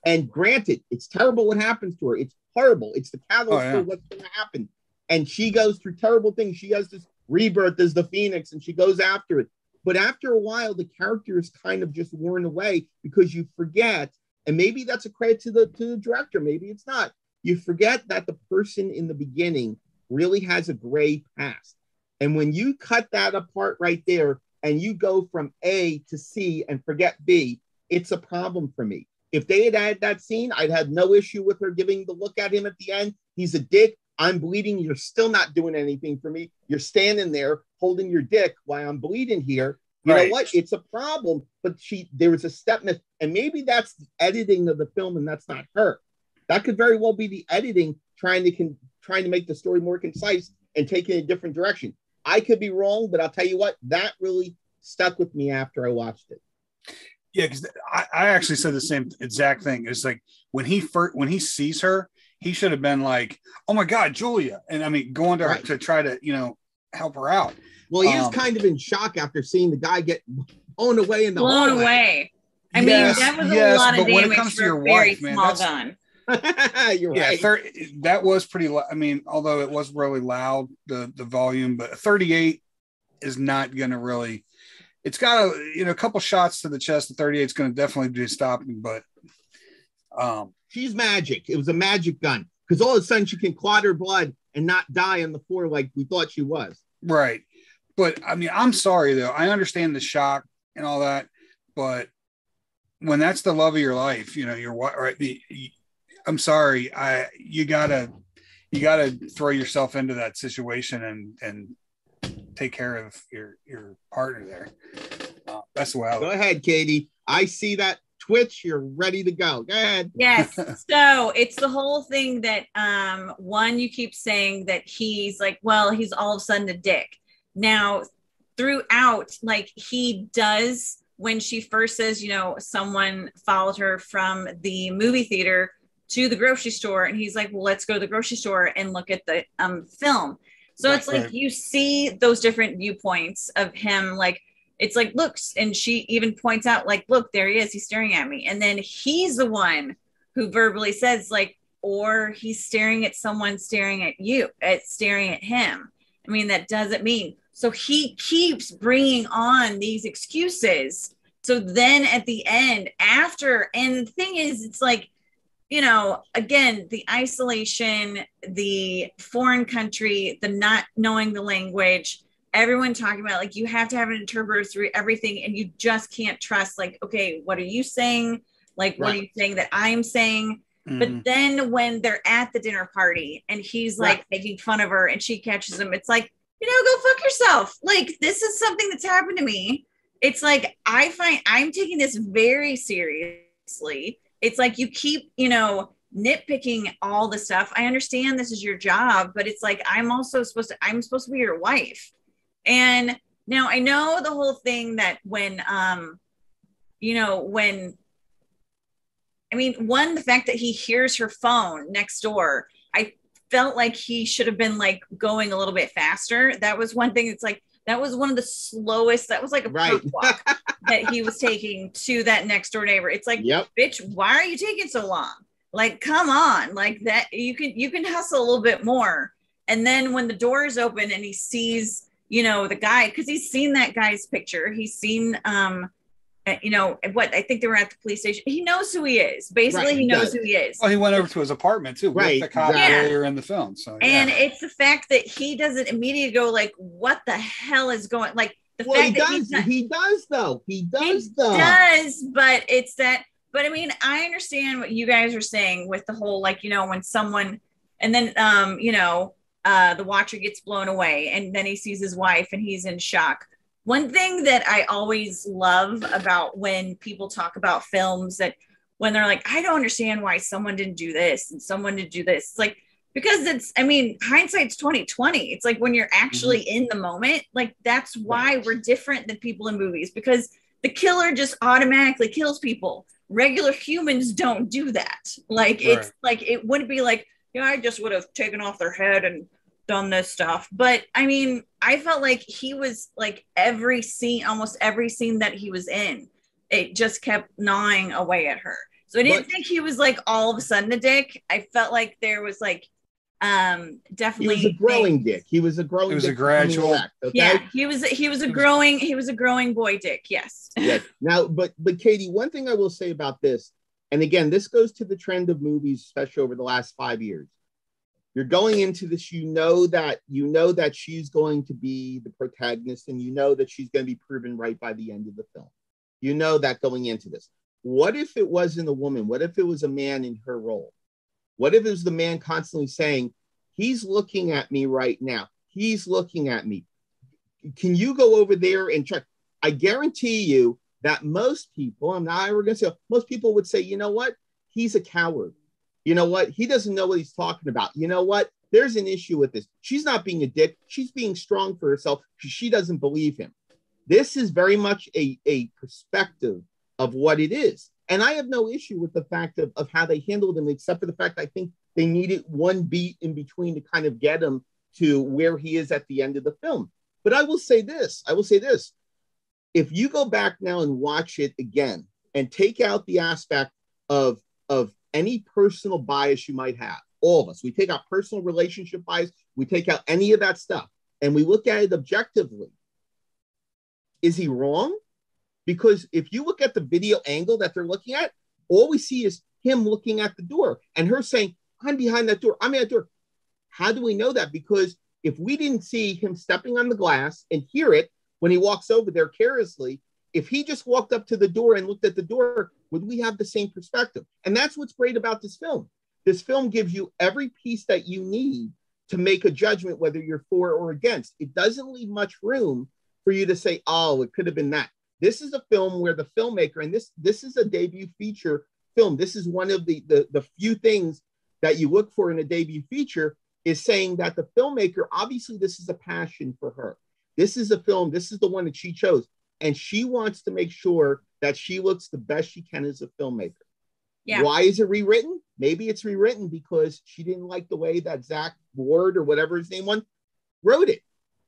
And granted, it's terrible what happens to her. It's horrible. It's the catalyst for what's going to happen. And she goes through terrible things. She has this rebirth as the Phoenix, and she goes after it. But after a while, the character is kind of just worn away, because you forget, and maybe that's a credit to the director, maybe it's not. You forget that the person in the beginning really has a gray past. And when you cut that apart right there, and you go from A to C and forget B, it's a problem for me. If they had added that scene, I'd have no issue with her giving the look at him at the end. He's a dick. I'm bleeding. You're still not doing anything for me. You're standing there holding your dick while I'm bleeding here. You know what? It's a problem. But there was a step miss, and maybe that's the editing of the film, and that's not her. That could very well be the editing trying to make the story more concise and take it in a different direction. I could be wrong, but I'll tell you what, that really stuck with me after I watched it. Yeah, because I actually said the same exact thing. It's like when he sees her, he should have been like, "Oh my God, Julia!" And I mean, going to her to try to help her out. Well, he is kind of in shock after seeing the guy get blown away in the blown hallway. Away. I mean, that was a lot of damage comes for to your a very wife, man, small gun. You're right. That was pretty. I mean, although it was really loud, the volume, but 38 is not going to really. It's got a couple shots to the chest. The 38 is going to definitely be stopping, but she's magic. It was a magic gun, because all of a sudden she can clot her blood and not die on the floor like we thought she was. Right, but I mean, I'm sorry though. I understand the shock and all that, but when that's the love of your life, you're right. I'm sorry. You gotta throw yourself into that situation and take care of your partner there. That's the way I go ahead, Katie. I see that Twitch. You're ready to go. Go ahead. Yes. So it's the whole thing that one, you keep saying that he's like, well, he's all of a sudden a dick. Now throughout, like he does when she first says, someone followed her from the movie theater to the grocery store, and he's like, well, let's go to the grocery store and look at the film. So it's like you see those different viewpoints of him. Like it's like looks, and she even points out, like, look, there he is. He's staring at me, and then he's the one who verbally says, like, or he's staring at someone staring at him. I mean, that doesn't mean. So he keeps bringing on these excuses. So then at the end, after, and the thing is, it's like, again, the isolation, the foreign country, the not knowing the language, everyone talking about, like, you have to have an interpreter through everything, and you just can't trust, like, okay, what are you saying? Like, what are you saying that I'm saying? Mm-hmm. But then when they're at the dinner party and he's like making fun of her and she catches him, it's like, go fuck yourself. Like, this is something that's happened to me. It's like, I find I'm taking this very seriously. It's like you keep, nitpicking all the stuff. I understand this is your job, but it's like, I'm supposed to be your wife. And now I know the whole thing that when, the fact that he hears her phone next door, I felt like he should have been like going a little bit faster. That was one thing. It's like, that was one of the slowest. That was like a perk walk that he was taking to that next door neighbor. It's like, bitch, why are you taking so long? Like, come on, like that. You can hustle a little bit more. And then when the door is open and he sees, the guy, because he's seen that guy's picture. He's seen, I think they were at the police station. He knows who he is. Basically, he knows who he is. Well, he went over to his apartment too, with the cop earlier in the film. So, and it's the fact that he doesn't immediately go like, "What the hell is going?" Like the fact he that does. He does, but it's that But I mean, I understand what you guys are saying with the whole, like, you know, when someone, and then, the watcher gets blown away and then he sees his wife and he's in shock. One thing that I always love about when people talk about films, that when they're like, I don't understand why someone didn't do this and someone didn't do this. It's like, because it's, I mean, hindsight's 2020. It's like when you're actually in the moment, like that's why we're different than people in movies, because the killer just automatically kills people. Regular humans don't do that. Like it's like, it wouldn't be like, yeah, I just would have taken off their head and done this stuff. But I mean, I felt like he was like every scene, almost every scene that he was in, it just kept gnawing away at her. So I didn't think he was like all of a sudden a dick. I felt like there was like definitely he was a growing dick. He was a growing. It was a gradual. Act, okay? Yeah, he was a growing boy dick. Yes. Yes. Now, but Katie, one thing I will say about this, and again, this goes to the trend of movies, especially over the last 5 years. You're going into this, you know that she's going to be the protagonist, and you know that she's going to be proven right by the end of the film. You know that going into this. What if it wasn't a woman? What if it was a man in her role? What if it was the man constantly saying, he's looking at me right now. He's looking at me. Can you go over there and try? I guarantee you that most people, I'm not ever going to say, most people would say, you know what? He's a coward. You know what? He doesn't know what he's talking about. You know what? There's an issue with this. She's not being a dick. She's being strong for herself because she doesn't believe him. This is very much a perspective of what it is. And I have no issue with the fact of how they handled him, except for the fact I think they needed one beat in between to kind of get him to where he is at the end of the film. But I will say this. If you go back now and watch it again and take out the aspect of any personal bias you might have, all of us, we take out personal relationship bias, we take out any of that stuff, and we look at it objectively. Is he wrong? Because if you look at the video angle that they're looking at, all we see is him looking at the door and her saying, I'm behind that door. I'm at that door. How do we know that? Because if we didn't see him stepping on the glass and hear it when he walks over there carelessly, if he just walked up to the door and looked at the door, would we have the same perspective? And that's what's great about this film. This film gives you every piece that you need to make a judgment, whether you're for or against. It doesn't leave much room for you to say, oh, it could have been that. This is a film where the filmmaker, and this is a debut feature film. This is one of the few things that you look for in a debut feature, is saying that the filmmaker, obviously this is a passion for her. This is a film, this is the one that she chose. And she wants to make sure that she looks the best she can as a filmmaker. Yeah. Why is it rewritten? Maybe it's rewritten because she didn't like the way that Zach Ward, or whatever his name was, wrote it.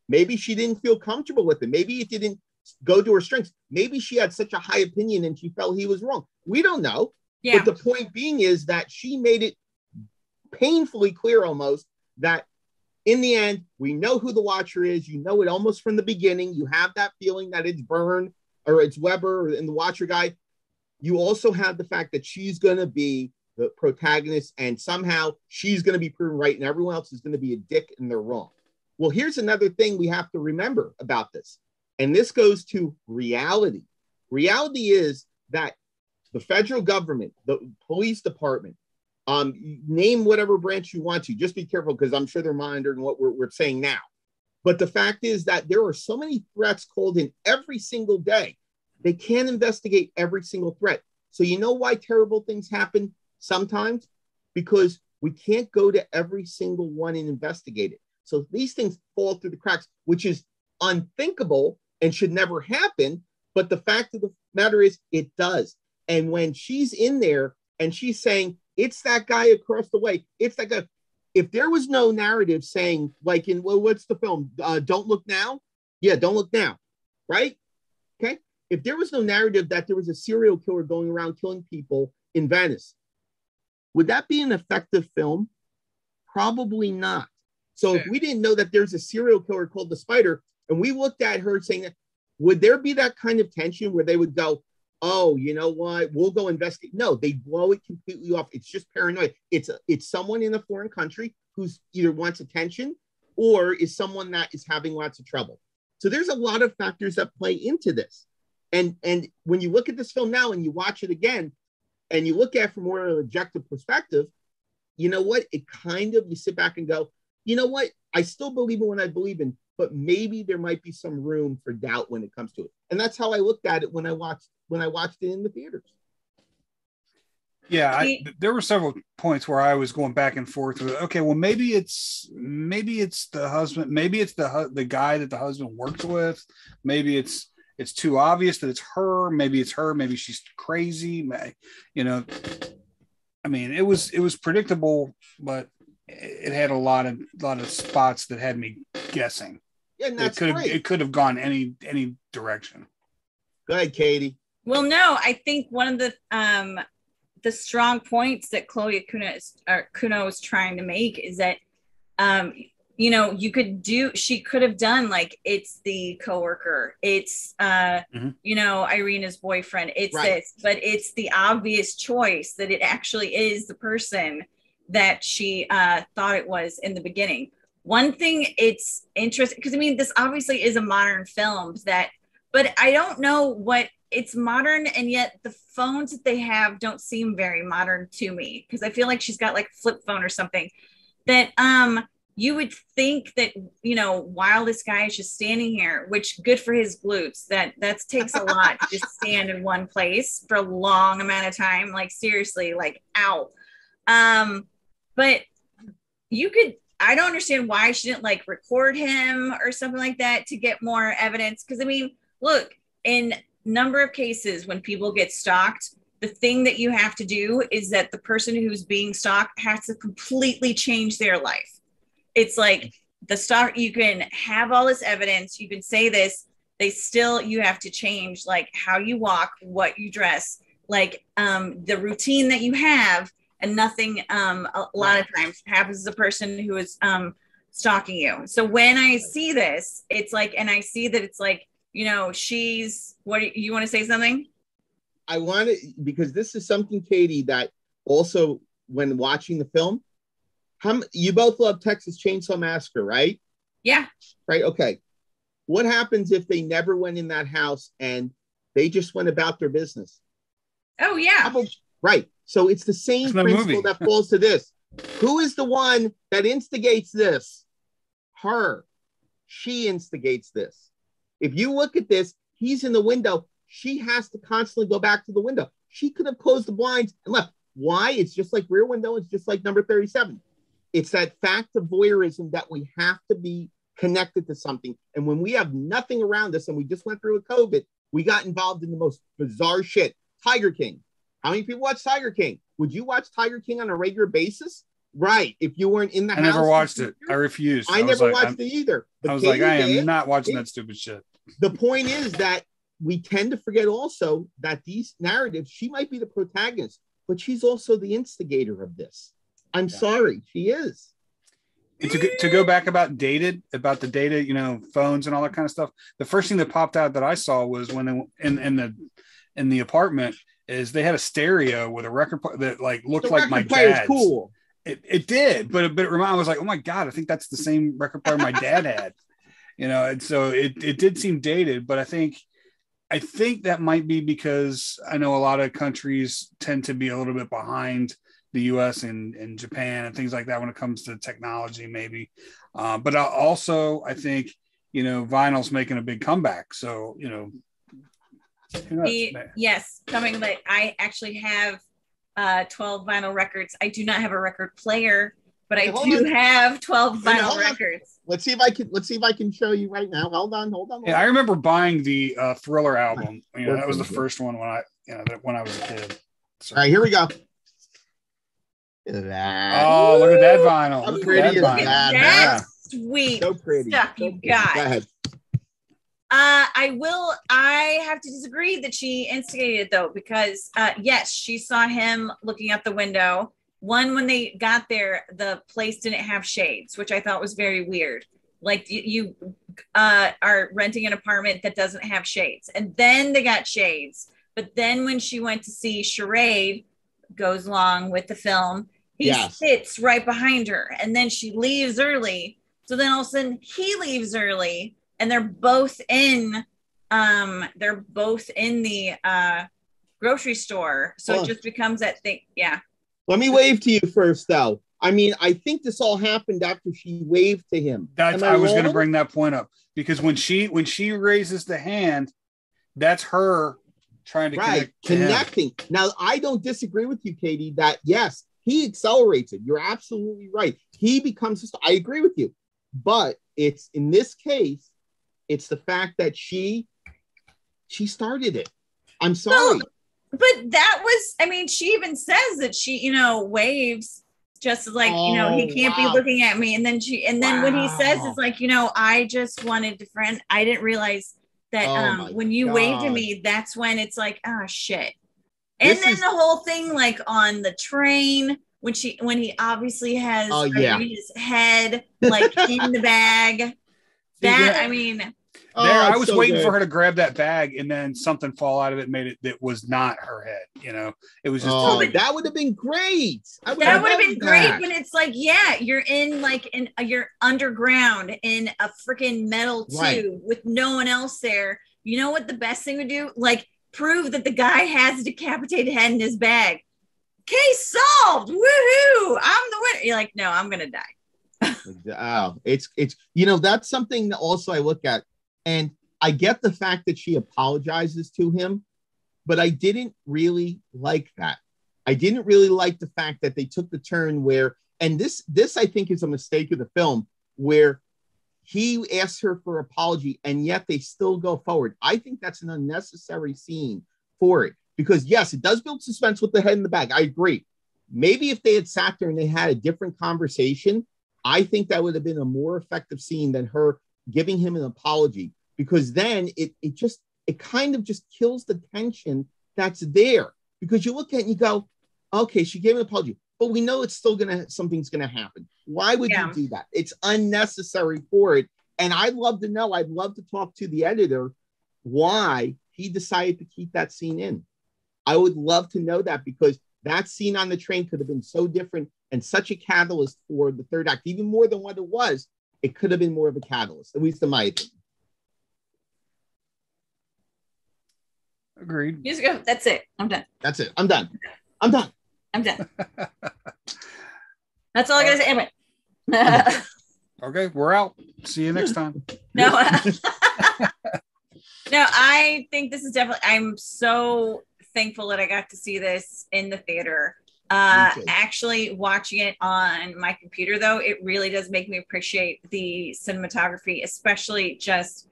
Maybe she didn't feel comfortable with it. Maybe it didn't go to her strengths. Maybe she had such a high opinion and she felt he was wrong. We don't know. Yeah. But the point being is that she made it painfully clear almost that in the end, we know who the watcher is. You know it almost from the beginning. You have that feeling that it's Byrne or it's Weber and the watcher guy. You also have the fact that she's going to be the protagonist and somehow she's going to be proven right and everyone else is going to be a dick and they're wrong. Well, here's another thing we have to remember about this. And this goes to reality. Reality is that the federal government, the police department, name whatever branch you want to, just be careful because I'm sure they're monitoring what we're saying now. But the fact is that there are so many threats called in every single day. They can't investigate every single threat. So you know why terrible things happen sometimes? Because we can't go to every single one and investigate it. So these things fall through the cracks, which is unthinkable and should never happen. But the fact of the matter is it does. And when she's in there and she's saying, it's that guy across the way, it's that guy. If there was no narrative saying, like in, well, what's the film? Don't Look Now? Yeah, Don't Look Now, right? Okay. If there was no narrative that there was a serial killer going around killing people in Venice, would that be an effective film? Probably not. So if we didn't know that there's a serial killer called the Spider, and we looked at her saying, would there be that kind of tension where they would go, oh, you know what, we'll go investigate? No, they blow it completely off. It's just paranoid. It's someone in a foreign country who's either wants attention or is someone that is having lots of trouble. So there's a lot of factors that play into this. And when you look at this film now and you watch it again, and you look at it from more of an objective perspective, you know what? It kind of, you sit back and go, you know what? I still believe in what I believe in, but maybe there might be some room for doubt when it comes to it. And that's how I looked at it when I watched it in the theaters. Yeah, there were several points where I was going back and forth with, okay, well, maybe it's the husband, maybe it's the guy that the husband works with, maybe it's too obvious that it's her, maybe it's her, maybe she's crazy, you know. I mean, it was predictable, but it had a lot of spots that had me guessing. Yeah, and that's it could have gone any direction. Go ahead, Katie. Well, no, I think one of the strong points that Chloe Kuno is trying to make is that, you know, she could have done like, it's the coworker, it's, you know, Irina's boyfriend, it's this, but it's the obvious choice that it actually is the person that she thought it was in the beginning. One thing it's interesting, because I mean, this obviously is a modern film but I don't know what it's modern, and yet the phones that they have don't seem very modern to me, because I feel like she's got like a flip phone or something that you would think that, you know, while this guy is just standing here, which good for his glutes, that takes a lot to just stand in one place for a long amount of time, like seriously, like ow. But I don't understand why she didn't like record him or something like that to get more evidence, because I mean, look, in number of cases when people get stalked, the thing that you have to do is that the person who's being stalked has to completely change their life. It's like the stalk, you can have all this evidence, you can say this, you have to change like how you walk, what you dress, like the routine that you have, and nothing a lot of times happens to the person who is stalking you. So when I see this, it's like, and I see that it's like, you know, you want to say something? I want to, because this is something, Katie, that also when watching the film, you both love Texas Chainsaw Massacre, right? Yeah. Right. Okay. What happens if they never went in that house and they just went about their business? Oh yeah. Right. So it's the same principle that falls to this. Who is the one that instigates this? Her. She instigates this. If you look at this, he's in the window. She has to constantly go back to the window. She could have closed the blinds and left. Why? It's just like Rear Window. It's just like Number 37. It's that fact of voyeurism that we have to be connected to something. And when we have nothing around us, and we just went through a COVID, we got involved in the most bizarre shit. Tiger King. How many people watch Tiger King? Would you watch Tiger King on a regular basis? Right. If you weren't in the house. I never watched it. I refused. I never watched it either. I was like, I am not watching that stupid shit. The point is that we tend to forget also that these narratives, she might be the protagonist, but she's also the instigator of this. I'm sorry, she is. To go back about the data, you know, phones and all that kind of stuff. The first thing that popped out that I saw was when they in the apartment is they had a stereo with a record that like looked like my dad's. Cool. It did, but I was like, oh my God, I think that's the same record player my dad had. You know, and so it did seem dated, but I think that might be because I know a lot of countries tend to be a little bit behind the US and Japan and things like that when it comes to technology, maybe. But also, I think, you know, vinyl's making a big comeback. So, you know, yes, coming late. I actually have 12 vinyl records. I do not have a record player, but I do have 12 vinyl records. Let's see if I can show you right now. Hold on. Yeah, I remember buying the Thriller album. You know, that was the first one when I was a kid. So. All right, here we go. Oh, look at that vinyl. How pretty is that? That's sweet. So pretty. Stuff you got. Go ahead. I have to disagree that she instigated it though, because yes, she saw him looking out the window. One, when they got there, the place didn't have shades, which I thought was very weird. Like you are renting an apartment that doesn't have shades, and then they got shades. But then when she went to see Charade, goes along with the film, he sits right behind her, and then she leaves early. So then all of a sudden he leaves early, and they're both in the grocery store. So it just becomes that thing. Yeah. Let me wave to you first, though. I mean, I think this all happened after she waved to him. I was going to bring that point up, because when she raises the hand, that's her trying to connecting. Now, I don't disagree with you, Katie, that yes, he accelerates it. You're absolutely right. He becomes, I agree with you, but it's in this case, it's the fact that she started it. I'm sorry. Well, but that was, I mean, she even says that she, waves just like, he can't be looking at me. And then when he says, it's like, I just wanted to friend. I didn't realize that when you waved at me, that's when it's like, oh shit. And then the whole thing, like on the train, when he obviously has his head like in the bag. I mean, I was waiting for her to grab that bag, and then something fall out of it, made it that was not her head. It was just. That would have been great. That would have been great, but it's like, you're in you're underground in a freaking metal tube with no one else there. You know what the best thing would do? Like prove that the guy has a decapitated head in his bag. Case solved. Woohoo! I'm the winner. You're like, no, I'm gonna die. It's that's something that also I look at. And I get the fact that she apologizes to him, but I didn't really like that. I didn't really like the fact that they took the turn where, and this I think is a mistake of the film, where he asks her for apology and yet they still go forward. I think that's an unnecessary scene for it, because yes, it does build suspense with the head in the bag. I agree. Maybe if they had sat there and they had a different conversation, I think that would have been a more effective scene than her giving him an apology, because then it kind of just kills the tension that's there, because you look at it and you go, okay, she gave an apology, but we know it's still something's gonna happen. Why would you do that? It's unnecessary for it. And I'd love to know, I'd love to talk to the editor why he decided to keep that scene in. I would love to know that, because that scene on the train could have been so different and such a catalyst for the third act, even more than what it was. It could have been more of a catalyst, at least in my opinion. Agreed. Just go. That's it. I'm done. That's it. I'm done. I'm done. I'm done. That's all I gotta say. Anyway. Okay, we're out. See you next time. No, I think this is definitely. I'm so thankful that I got to see this in the theater. Actually watching it on my computer, though, it really does make me appreciate the cinematography, especially just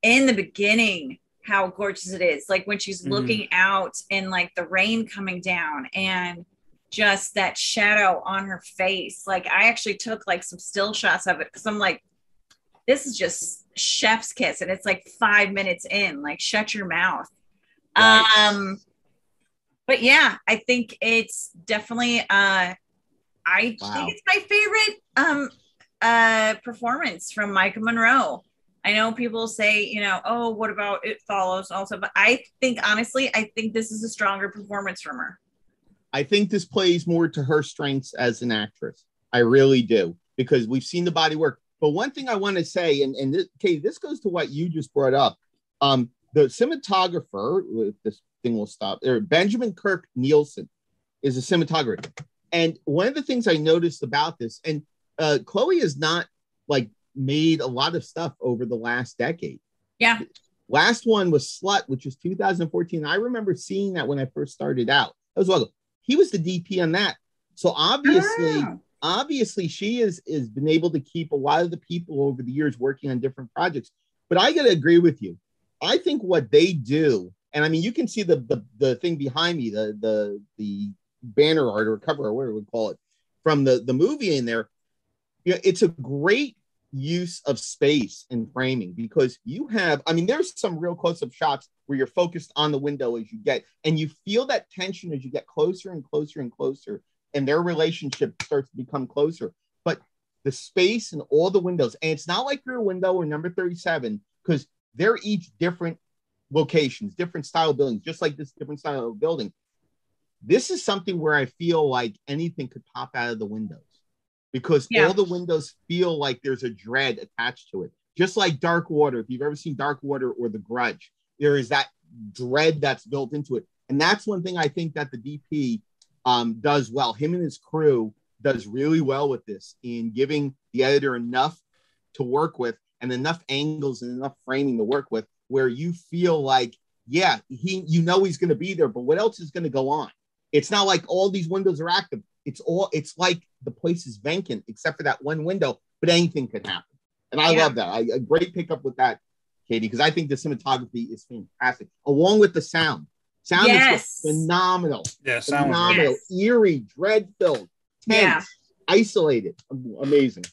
in the beginning, how gorgeous it is. Like when she's looking out and like the rain coming down and just that shadow on her face. Like I actually took like some still shots of it, because I'm like, this is just chef's kiss, and it's like 5 minutes in. Like shut your mouth. Right. But yeah, I think it's definitely I think it's my favorite performance from Micah Monroe. I know people say, oh, what about It Follows also, but I think honestly, this is a stronger performance from her. I think this plays more to her strengths as an actress. I really do, because we've seen the body work. But one thing I want to say, and this, Kate, this goes to what you just brought up. The cinematographer, this thing will stop there, Benjamin Kirk Nielsen, is a cinematographer. And one of the things I noticed about this, and Chloe has not like made a lot of stuff over the last decade. Yeah. Last one was Slut, which was 2014. I remember seeing that when I first started out. That was well. He was the DP on that. So obviously she is been able to keep a lot of the people over the years working on different projects. But I got to agree with you. I think what they do, and I mean, you can see the thing behind me, the banner art or cover or whatever we call it from the movie in there. It's a great use of space and framing, because you have, I mean, there's some real close-up shots where you're focused on the window as you get, and you feel that tension as you get closer and closer and closer, and their relationship starts to become closer. But the space and all the windows, and it's not like Rear Window or Number 37, because they're each different locations, different style buildings, just like this different style of building. This is something where I feel like anything could pop out of the windows, because all the windows feel like there's a dread attached to it. Just like Dark Water. If you've ever seen Dark Water or The Grudge, there is that dread that's built into it. And that's one thing I think that the DP does well. Him and his crew does really well with this in giving the editor enough to work with and enough angles and enough framing to work with where you feel like, yeah, he's going to be there, but what else is going to go on? It's not like all these windows are active. It's like the place is vacant except for that one window, but anything could happen. And I love that. A great pickup with that, Katie, because I think the cinematography is fantastic, along with the sound. Sound is phenomenal. Yeah, phenomenal, eerie, dread-filled, tense, isolated, amazing.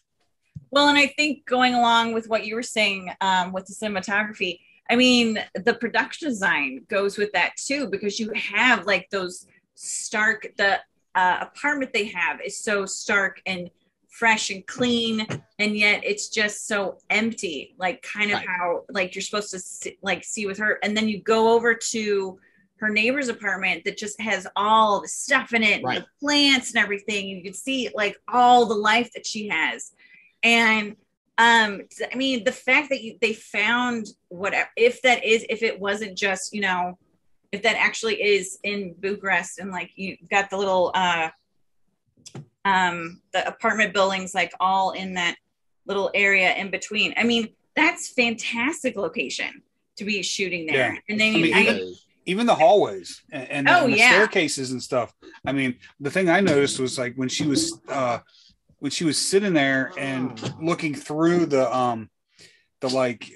Well, and I think going along with what you were saying with the cinematography, I mean, the production design goes with that too, because you have like those stark, the apartment they have is so stark and fresh and clean, and yet it's just so empty, like kind of how like you're supposed to see with her. And then you go over to her neighbor's apartment that just has all the stuff in it, and the plants and everything. You can see like all the life that she has. And I mean, the fact that they found whatever, if it wasn't just, you know, if that actually is in Bucharest, and like you've got the little the apartment buildings like all in that little area in between. I mean, that's fantastic location to be shooting there. Yeah. And then even the hallways and the staircases and stuff. I mean, the thing I noticed was like when she was sitting there and looking through the bars.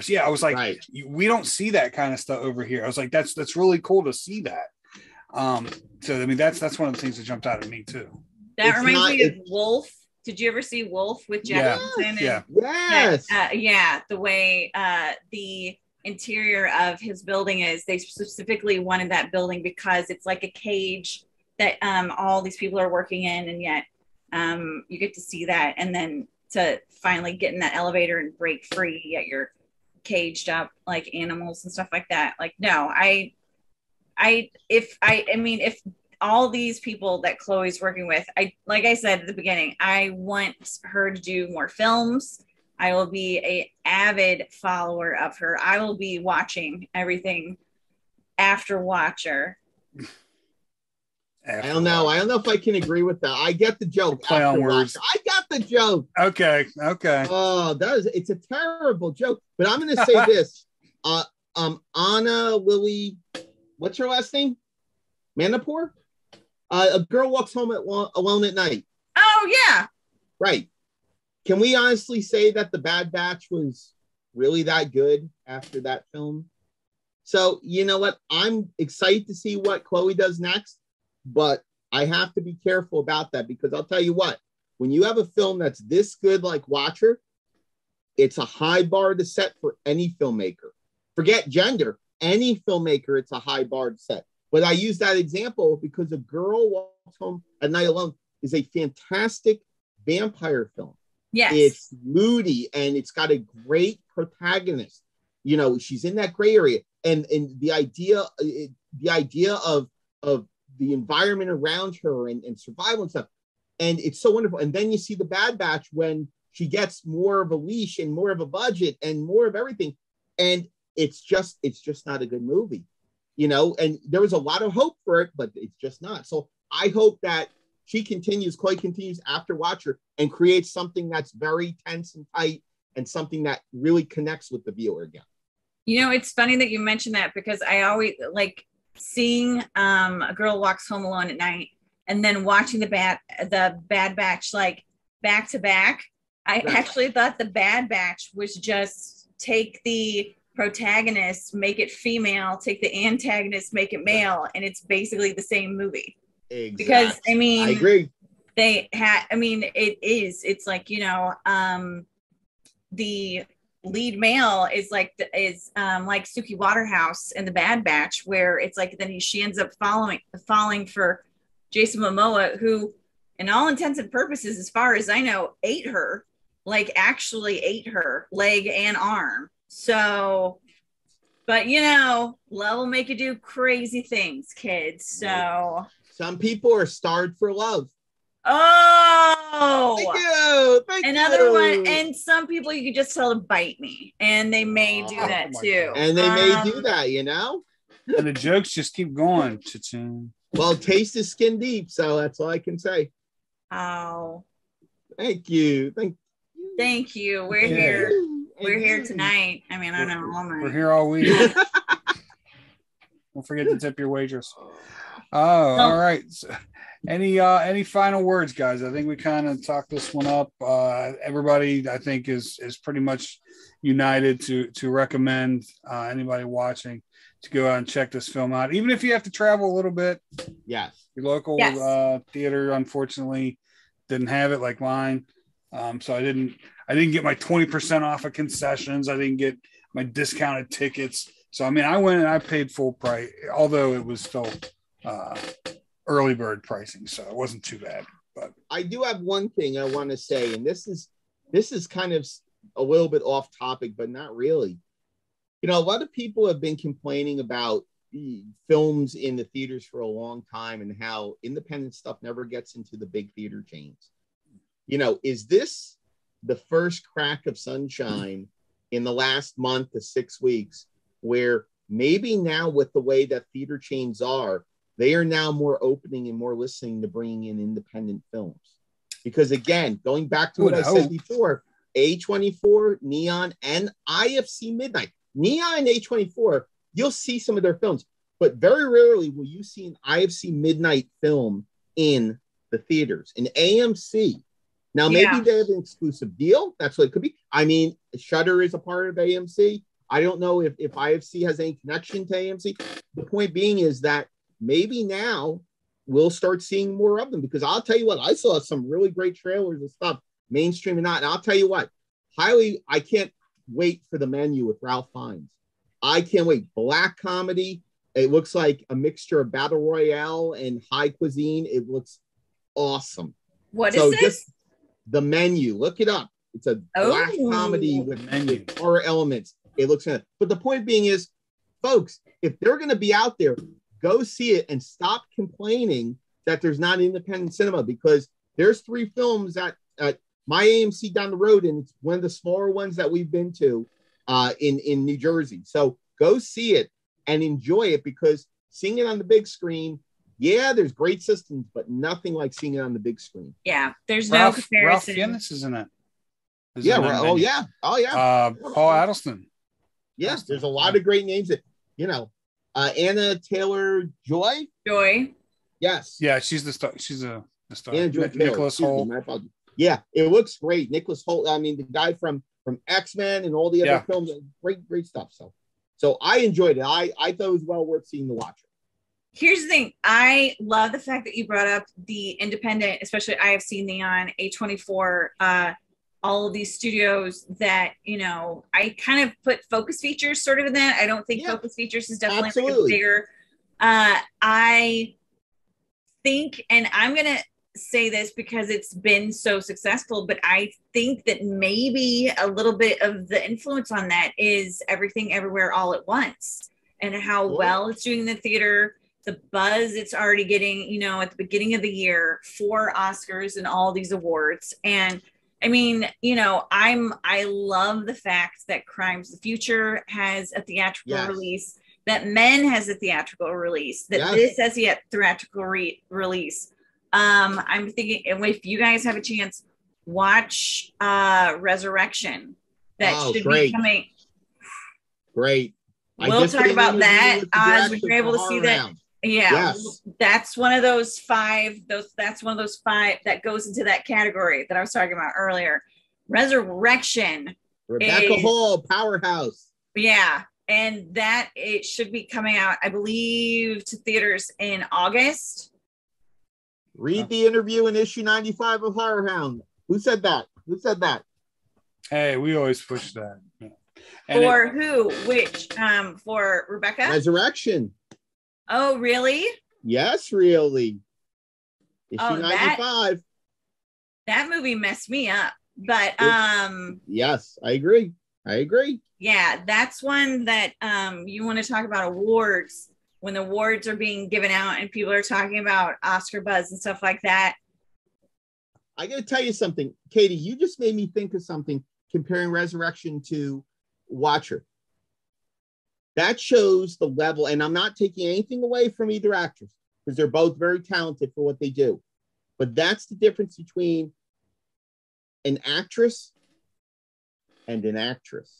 Yeah. I was like, we don't see that kind of stuff over here. I was like, that's really cool to see that. So I mean, that's one of the things that jumped out at me too. That reminds me of Wolf. Did you ever see Wolf with Jack Nicholson? Yes. The way the interior of his building is, they specifically wanted that building because it's like a cage that all these people are working in, and yet you get to see that, and then to finally get in that elevator and break free, yet you're caged up like animals and stuff like that. Like, no, if all these people that Chloe's working with, like I said at the beginning, I want her to do more films. I will be an avid follower of her. I will be watching everything after Watcher. I don't know if I can agree with that. I get the joke. Play on words. I got the joke. Okay. Oh, it's a terrible joke. But I'm going to say this. Anna Lily, what's her last name? Manapur? A girl walks home alone at night. Oh, yeah. Right. Can we honestly say that The Bad Batch was really that good after that film? So, you know what? I'm excited to see what Chloe does next, but I have to be careful about that, because I'll tell you what, when you have a film that's this good like Watcher, it's a high bar to set for any filmmaker. Forget gender. Any filmmaker, it's a high bar to set. But I use that example because A Girl Walks Home at Night Alone is a fantastic vampire film. Yes. It's moody and it's got a great protagonist. You know, she's in that gray area. And the idea of the environment around her and survival and stuff. And it's so wonderful. And then you see The Bad Batch when she gets more of a leash and more of a budget and more of everything. And it's just not a good movie. You know, and there was a lot of hope for it, but it's just not. So I hope that Chloe continues after Watcher and creates something that's very tense and tight and something that really connects with the viewer again. You know, it's funny that you mentioned that, because I always like seeing A Girl Walks Home Alone at Night and then watching the Bad Batch like back to back. I actually thought The Bad Batch was just take the protagonist, make it female, take the antagonist, make it male, and it's basically the same movie. Exactly. Because I mean, I agree. It's like, you know, the lead male is like Suki Waterhouse in The Bad Batch, where it's like then she ends up falling for Jason Momoa, who in all intents and purposes, as far as I know, actually ate her leg and arm. So, but you know, love will make you do crazy things, kids. So some people are starved for love. Oh, Thank Another you. one, and some people you could just tell to bite me, and they may do that too. And they may do that, you know. And the jokes just keep going. Cha-ching. Well, taste is skin deep, so that's all I can say. Oh, thank you. Thank you. We're here. We're here tonight. I mean, I don't know, all night. We're here all week. Don't forget to tip your waitress. Oh, all right. So, any final words, guys? I think we kind of talked this one up. Everybody, I think, is pretty much united to recommend anybody watching to go out and check this film out, even if you have to travel a little bit. Yes. Your local theater, unfortunately, didn't have it like mine. So I didn't get my 20% off of concessions. I didn't get my discounted tickets. So, I mean, I went and I paid full price, although it was still early bird pricing. So it wasn't too bad. But I do have one thing I want to say, and this is kind of a little bit off topic, but not really. You know, a lot of people have been complaining about films in the theaters for a long time and how independent stuff never gets into the big theater chains. You know, is this the first crack of sunshine in the last month to 6 weeks where maybe now with the way that theater chains are, they are now more opening and more listening to bringing in independent films? Because again, going back to what I said before, A24, Neon, and IFC Midnight. Neon and A24, you'll see some of their films, but very rarely will you see an IFC Midnight film in the theaters. In AMC, now maybe they have an exclusive deal. That's what it could be. I mean, Shudder is a part of AMC. I don't know if IFC has any connection to AMC. The point being is that maybe now we'll start seeing more of them, because I'll tell you what, I saw some really great trailers and stuff, mainstream and not. And I'll tell you what, I can't wait for The Menu with Ralph Fiennes. I can't wait. Black comedy. It looks like a mixture of battle royale and high cuisine. It looks awesome. What is this? The Menu. Look it up. It's a black comedy with horror elements. It looks good. But the point being is, folks, if they're going to be out there, go see it and stop complaining that there's not independent cinema, because there's 3 films at my AMC down the road, and it's one of the smaller ones that we've been to in New Jersey. So go see it and enjoy it, because seeing it on the big screen, there's great systems, but nothing like seeing it on the big screen. Yeah, there's no comparison. Ralph Fiennes is in it. Oh yeah. Paul Adelson. Yes, there's a lot of great names that, you know, Anna Taylor-Joy. Yes. Yeah, she's the star. She's the star. Nicholas Hoult. Yeah, it looks great. Nicholas Hoult. I mean, the guy from X-Men and all the other films. Great stuff. So I enjoyed it. I thought it was well worth seeing the watcher. Here's the thing. I love the fact that you brought up the independent, especially IFC, Neon, A24, all of these studios that, you know, I kind of put Focus Features sort of in that. I don't think Focus Features is definitely like bigger. I think, and I'm going to say this because it's been so successful, but I think that maybe a little bit of the influence on that is Everything Everywhere All at Once, and how well it's doing in the theater, the buzz it's already getting, you know, at the beginning of the year for Oscars and all these awards. And I mean, you know, I love the fact that Crimes of the Future has a theatrical release, that Men has a theatrical release, that this has a theatrical release. I'm thinking, if you guys have a chance, watch Resurrection. That should be coming. Great. We'll talk about that when you're able to see that. That's one of those five. That's one of those 5 that goes into that category that I was talking about earlier. Resurrection. Rebecca Hall, powerhouse. Yeah, and that it should be coming out, I believe, to theaters in August. Read the interview in issue 95 of Horror Hound. Who said that? Hey, we always push that. For Rebecca? Resurrection. Oh, really? Yes, really. Issue 95. That movie messed me up. But yes, I agree. Yeah, that's one that you want to talk about awards. When the awards are being given out and people are talking about Oscar buzz and stuff like that. I got to tell you something, Katie. You just made me think of something comparing Resurrection to Watcher. That shows the level, and I'm not taking anything away from either actress because they're both very talented for what they do. But that's the difference between an actress and an actress.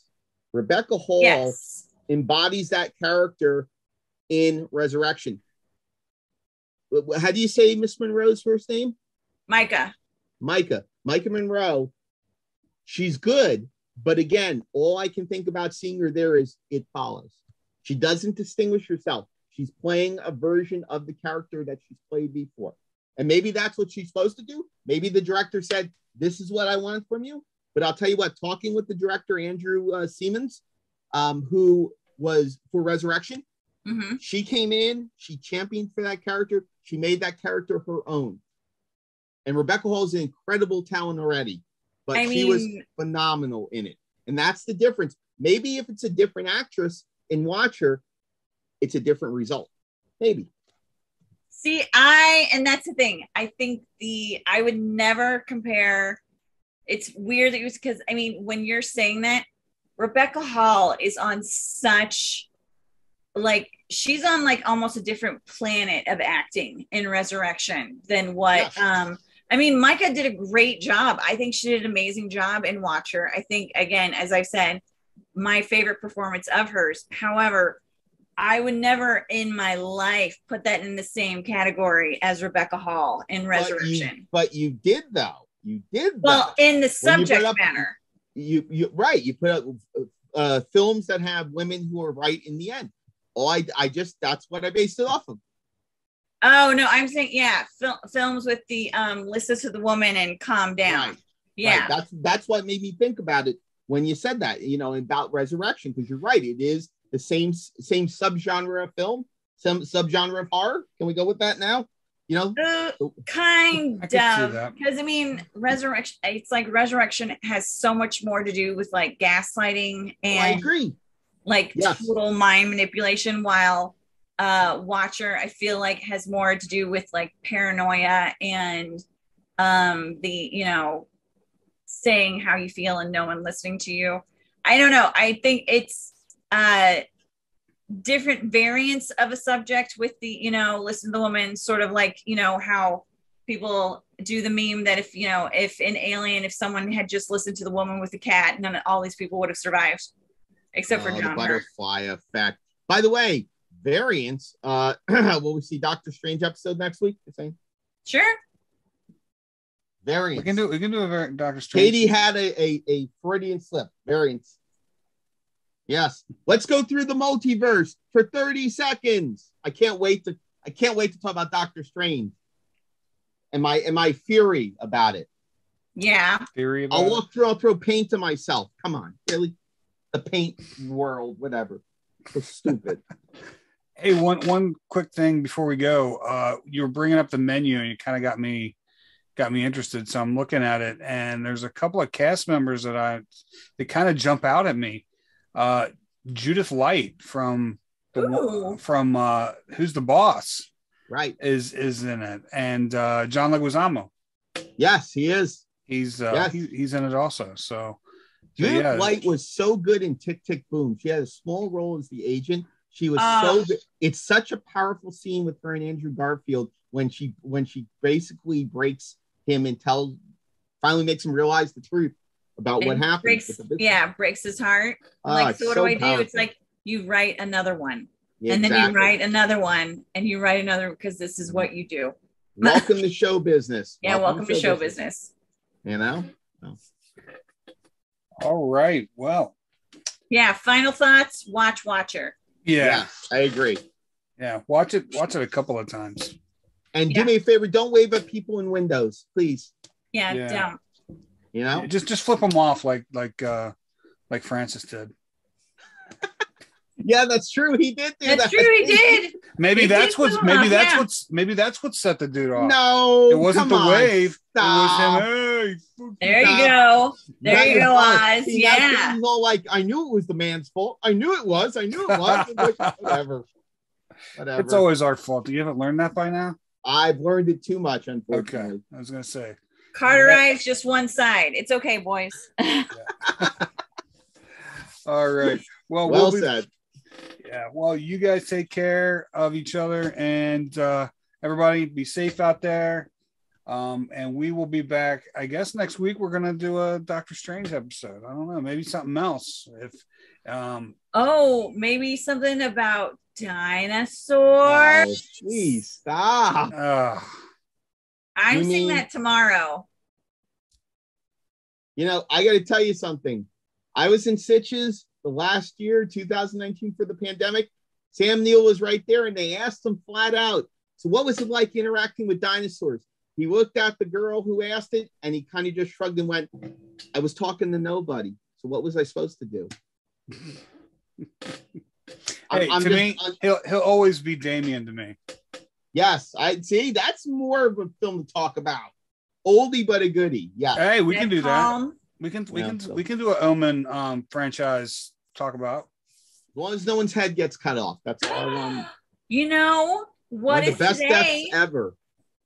Rebecca Hall embodies that character in Resurrection. How do you say Miss Monroe's first name? Micah Monroe. She's good, but again, all I can think about seeing her there is It Follows. She doesn't distinguish herself. She's playing a version of the character that she's played before. And maybe that's what she's supposed to do. Maybe the director said, this is what I want from you. But I'll tell you what, talking with the director, Andrew Siemens, who was for Resurrection, she came in, she championed for that character. She made that character her own. And Rebecca Hall is an incredible talent already, but she was phenomenal in it. And that's the difference. Maybe if it's a different actress in Watcher, it's a different result. Maybe. See, and that's the thing. I think I would never compare. It's weird that because I mean, when you're saying that, Rebecca Hall is on such, like, she's on like almost a different planet of acting in Resurrection than what, I mean, Micah did a great job. I think she did an amazing job in Watcher. I think, again, as I said, my favorite performance of hers. However, I would never in my life put that in the same category as Rebecca Hall in Resurrection. But you did, though. You did. Well, in the subject matter. You put up films that have women who are right in the end. That's what I based it off of. Oh no, I'm saying films with the listen to the woman and calm down. Right. Yeah, right. That's what made me think about it when you said that. About Resurrection, because you're right. It is the same subgenre of film, some subgenre of horror. Can we go with that now? Kind of, because I mean, Resurrection. It's like Resurrection has so much more to do with like gaslighting and I agree. Like total mind manipulation, while Watcher I feel like has more to do with like paranoia and saying how you feel and no one listening to you. I don't know. I think it's different variants of a subject with the, listen to the woman, sort of like, how people do the meme that if someone had just listened to the woman with the cat, all these people would have survived, except for John. The butterfly effect. By the way, variants. Will we see Doctor Strange episode next week? You're saying? Sure. Variants. We can do a Doctor Strange. Katie had a Freudian slip. Variants. Yes. Let's go through the multiverse for 30 seconds. I can't wait to talk about Doctor Strange and my theory about it. Yeah. Theory about I'll throw paint to myself. Come on. Really? The paint world, whatever. It's stupid. Hey, one quick thing before we go. You were bringing up the menu and you kind of got me interested. So I'm looking at it and there's a couple of cast members that kind of jump out at me. Judith Light from Who's the Boss, right, is in it, and John Leguizamo. Yes, he is. He's in it also. So Judith Light was so good in Tick Tick Boom. She had a small role as the agent. She was so good. It's such a powerful scene with her and Andrew Garfield when she basically breaks him and finally makes him realize the truth about what happened. Breaks his heart. Like, so what do I do? Powerful. It's like you write another one, and then you write another one, and you write another, because this is what you do. Welcome to show business. Yeah, welcome to show business. All right. Well. Yeah. Final thoughts. Watch Watcher. Yeah, I agree. Yeah, watch it a couple of times. And do me a favor, don't wave at people in windows, please. Yeah. Don't. Just flip them off like Francis did. Yeah, that's true. He did do that. That's true. He did. Maybe that's what set the dude off. No, it wasn't the wave. Stop. It was him. Hey, there you go. There you go, Oz. Yeah. He's all like, I knew it was the man's fault. I knew it was. Whatever. It's always our fault. You haven't learned that by now? I've learned it too much, unfortunately. Okay. I was gonna say. Carterize just one side. It's okay, boys. All right. Well said. Yeah. Well, you guys take care of each other, and everybody be safe out there. And we will be back. I guess next week we're gonna do a Doctor Strange episode. I don't know, maybe something else. If maybe something about dinosaurs. Oh, please stop. I'm seeing that tomorrow. You know, I got to tell you something. I was in Sitges the last year, 2019, for the pandemic. Sam Neill was right there, and they asked him flat out, so what was it like interacting with dinosaurs? He looked at the girl who asked it, and he kind of just shrugged and went, I was talking to nobody. So what was I supposed to do? To me, he'll always be Damien to me. Yes, I see. That's more of a film to talk about. Oldie but a goodie. Yeah. Hey, we can do that. We can do an Omen franchise talk about. As long as no one's head gets cut off. That's all I want. You know what is the best today? deaths ever.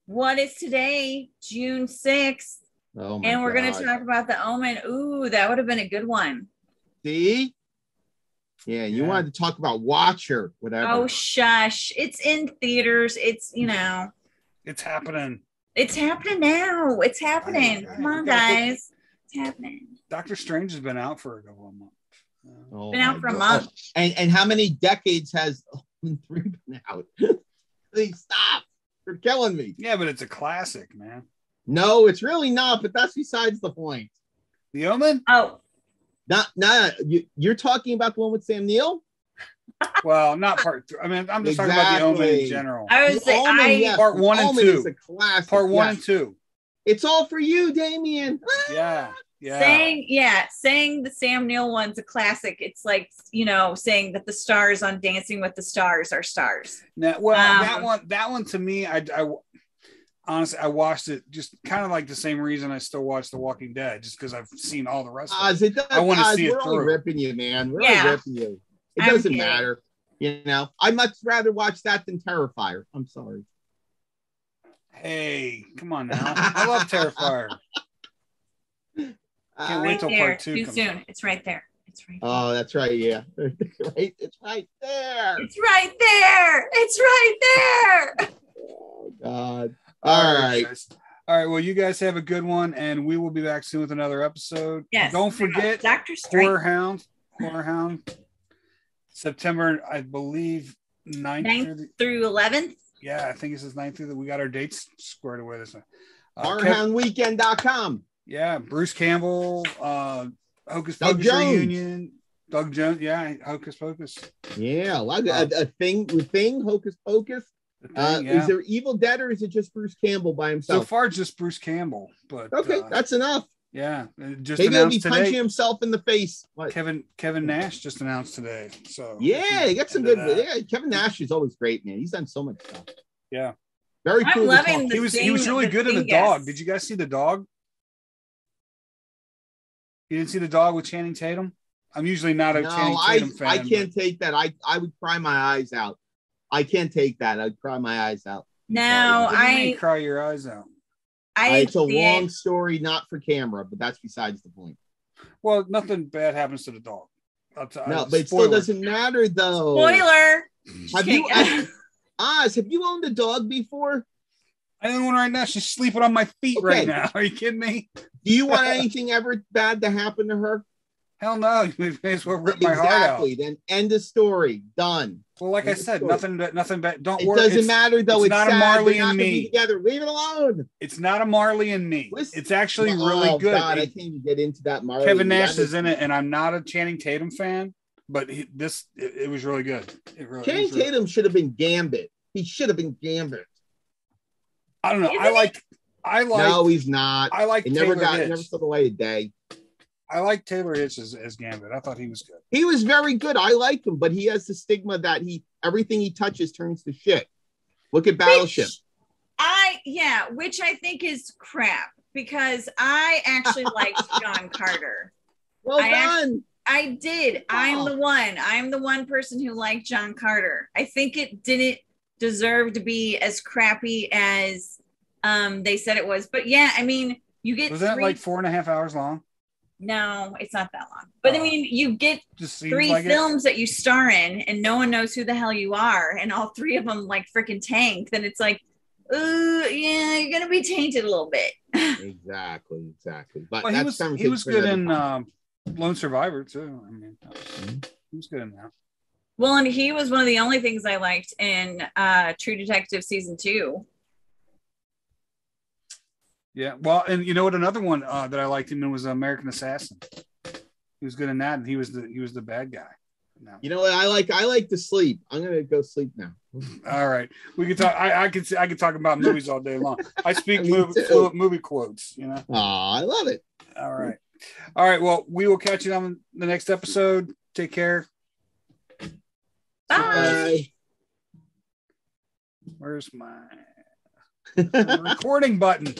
What is today? June 6th. Oh my and we're God. going to talk about the Omen. Ooh, that would have been a good one. See? Yeah, you wanted to talk about Watcher, whatever. Oh, shush. It's in theaters. It's, It's happening. It's happening now. It's happening. Come on, guys. It's happening. Doctor Strange has been out for a couple of months. Been out for a month. And how many decades has Omen 3 been out? Please stop. You're killing me. Yeah, but it's a classic, man. No, it's really not, but that's besides the point. The Omen? Oh. You're talking about the one with Sam Neill? Well, not part 3. I mean, I'm just talking about the Omen in general. I was saying, part 1 and 2. Is a classic. Part 1 and 2. It's all for you, Damien. Yeah. Saying the Sam Neill one's a classic. It's like, saying that the stars on Dancing with the Stars are stars. Now, that one to me, I honestly, I watched it just kind of like the same reason I still watch The Walking Dead, just because I've seen all the rest of it. I want to see it through. We're only ripping you, man. We're only ripping you. It doesn't matter. I'd much rather watch that than Terrifier. I'm sorry. Hey, come on now. I love Terrifier. Can't wait till part 2 too comes soon. out. It's right there. Oh, that's right. Yeah. Right. It's right there. It's right there. It's right there. Oh, God. All right. All right. Well, you guys have a good one, and we will be back soon with another episode. Yes. Don't forget Dr. Strange. Horror Hound. September, I believe, 9th through 11th. Yeah, I think it says 9th through we got our dates squared away this time. HorrorHoundWeekend.com. Yeah, Bruce Campbell, Hocus Doug Pocus Jones. Reunion, Doug Jones. Yeah, Hocus Pocus. Yeah, a thing, Hocus Pocus. Is there Evil Dead, or is it just Bruce Campbell by himself? So far, just Bruce Campbell. But okay, that's enough. Yeah, just maybe he'll be today, punching himself in the face. Kevin Nash just announced today. So yeah, he got some good. Yeah, Kevin Nash is always great, man. He's done so much stuff. Yeah, very cool. I'm loving he was really good in the dog. Did you guys see the dog? You didn't see the dog with Channing Tatum? I'm usually not a Channing Tatum fan. I can't take that. I would cry my eyes out. I can't take that. I'd cry my eyes out. No, I cry your eyes out. It's a long story, not for camera, but that's besides the point. Well, nothing bad happens to the dog. No, but it still doesn't matter, though. Spoiler. Have you owned a dog before? I own one right now. She's sleeping on my feet right now. Are you kidding me? Do you want anything ever bad to happen to her? Hell no. You may as well rip my heart out. Exactly. Then end of story. Done. Well, like I said, nothing bad. Don't worry. It doesn't matter, though. It's not sad. a Marley and me. Together. Leave it alone. It's not a Marley and me. It's actually really good. God, I can't even get into that Marley. Kevin Nash is in it, and I'm not a Channing Tatum fan, but it was really good. Channing Tatum should have been Gambit. He should have been Gambit. I don't know. I like. No, he's not. I like. Never saw the light of day. I like Taylor Hitch as Gambit. I thought he was good. He was very good. I like him, but he has the stigma that everything he touches turns to shit. Look at Battleship. Which I think is crap, because I actually liked John Carter. Well done. I did. Oh. I'm the one person who liked John Carter. I think it didn't deserve to be as crappy as they said it was. But yeah, I mean, You get was that like 4.5 hours long? No, it's not that long. But I mean, you get just 3 like films that you star in, and no one knows who the hell you are, and all 3 of them like freaking tank. Then it's like, yeah, you're gonna be tainted a little bit. Exactly. But well, he was good in Lone Survivor too. I mean, he was good in that. Well, and he was one of the only things I liked in True Detective season 2. Yeah, well, and you know what? Another one that I liked him in was American Assassin. He was good in that, and he was the bad guy. No. You know what? I like to sleep. I'm gonna go sleep now. All right, we can talk. I can talk about movies all day long. I speak movie quotes. You know. Oh, I love it. All right. Well, we will catch you on the next episode. Take care. Bye. Where's my recording button?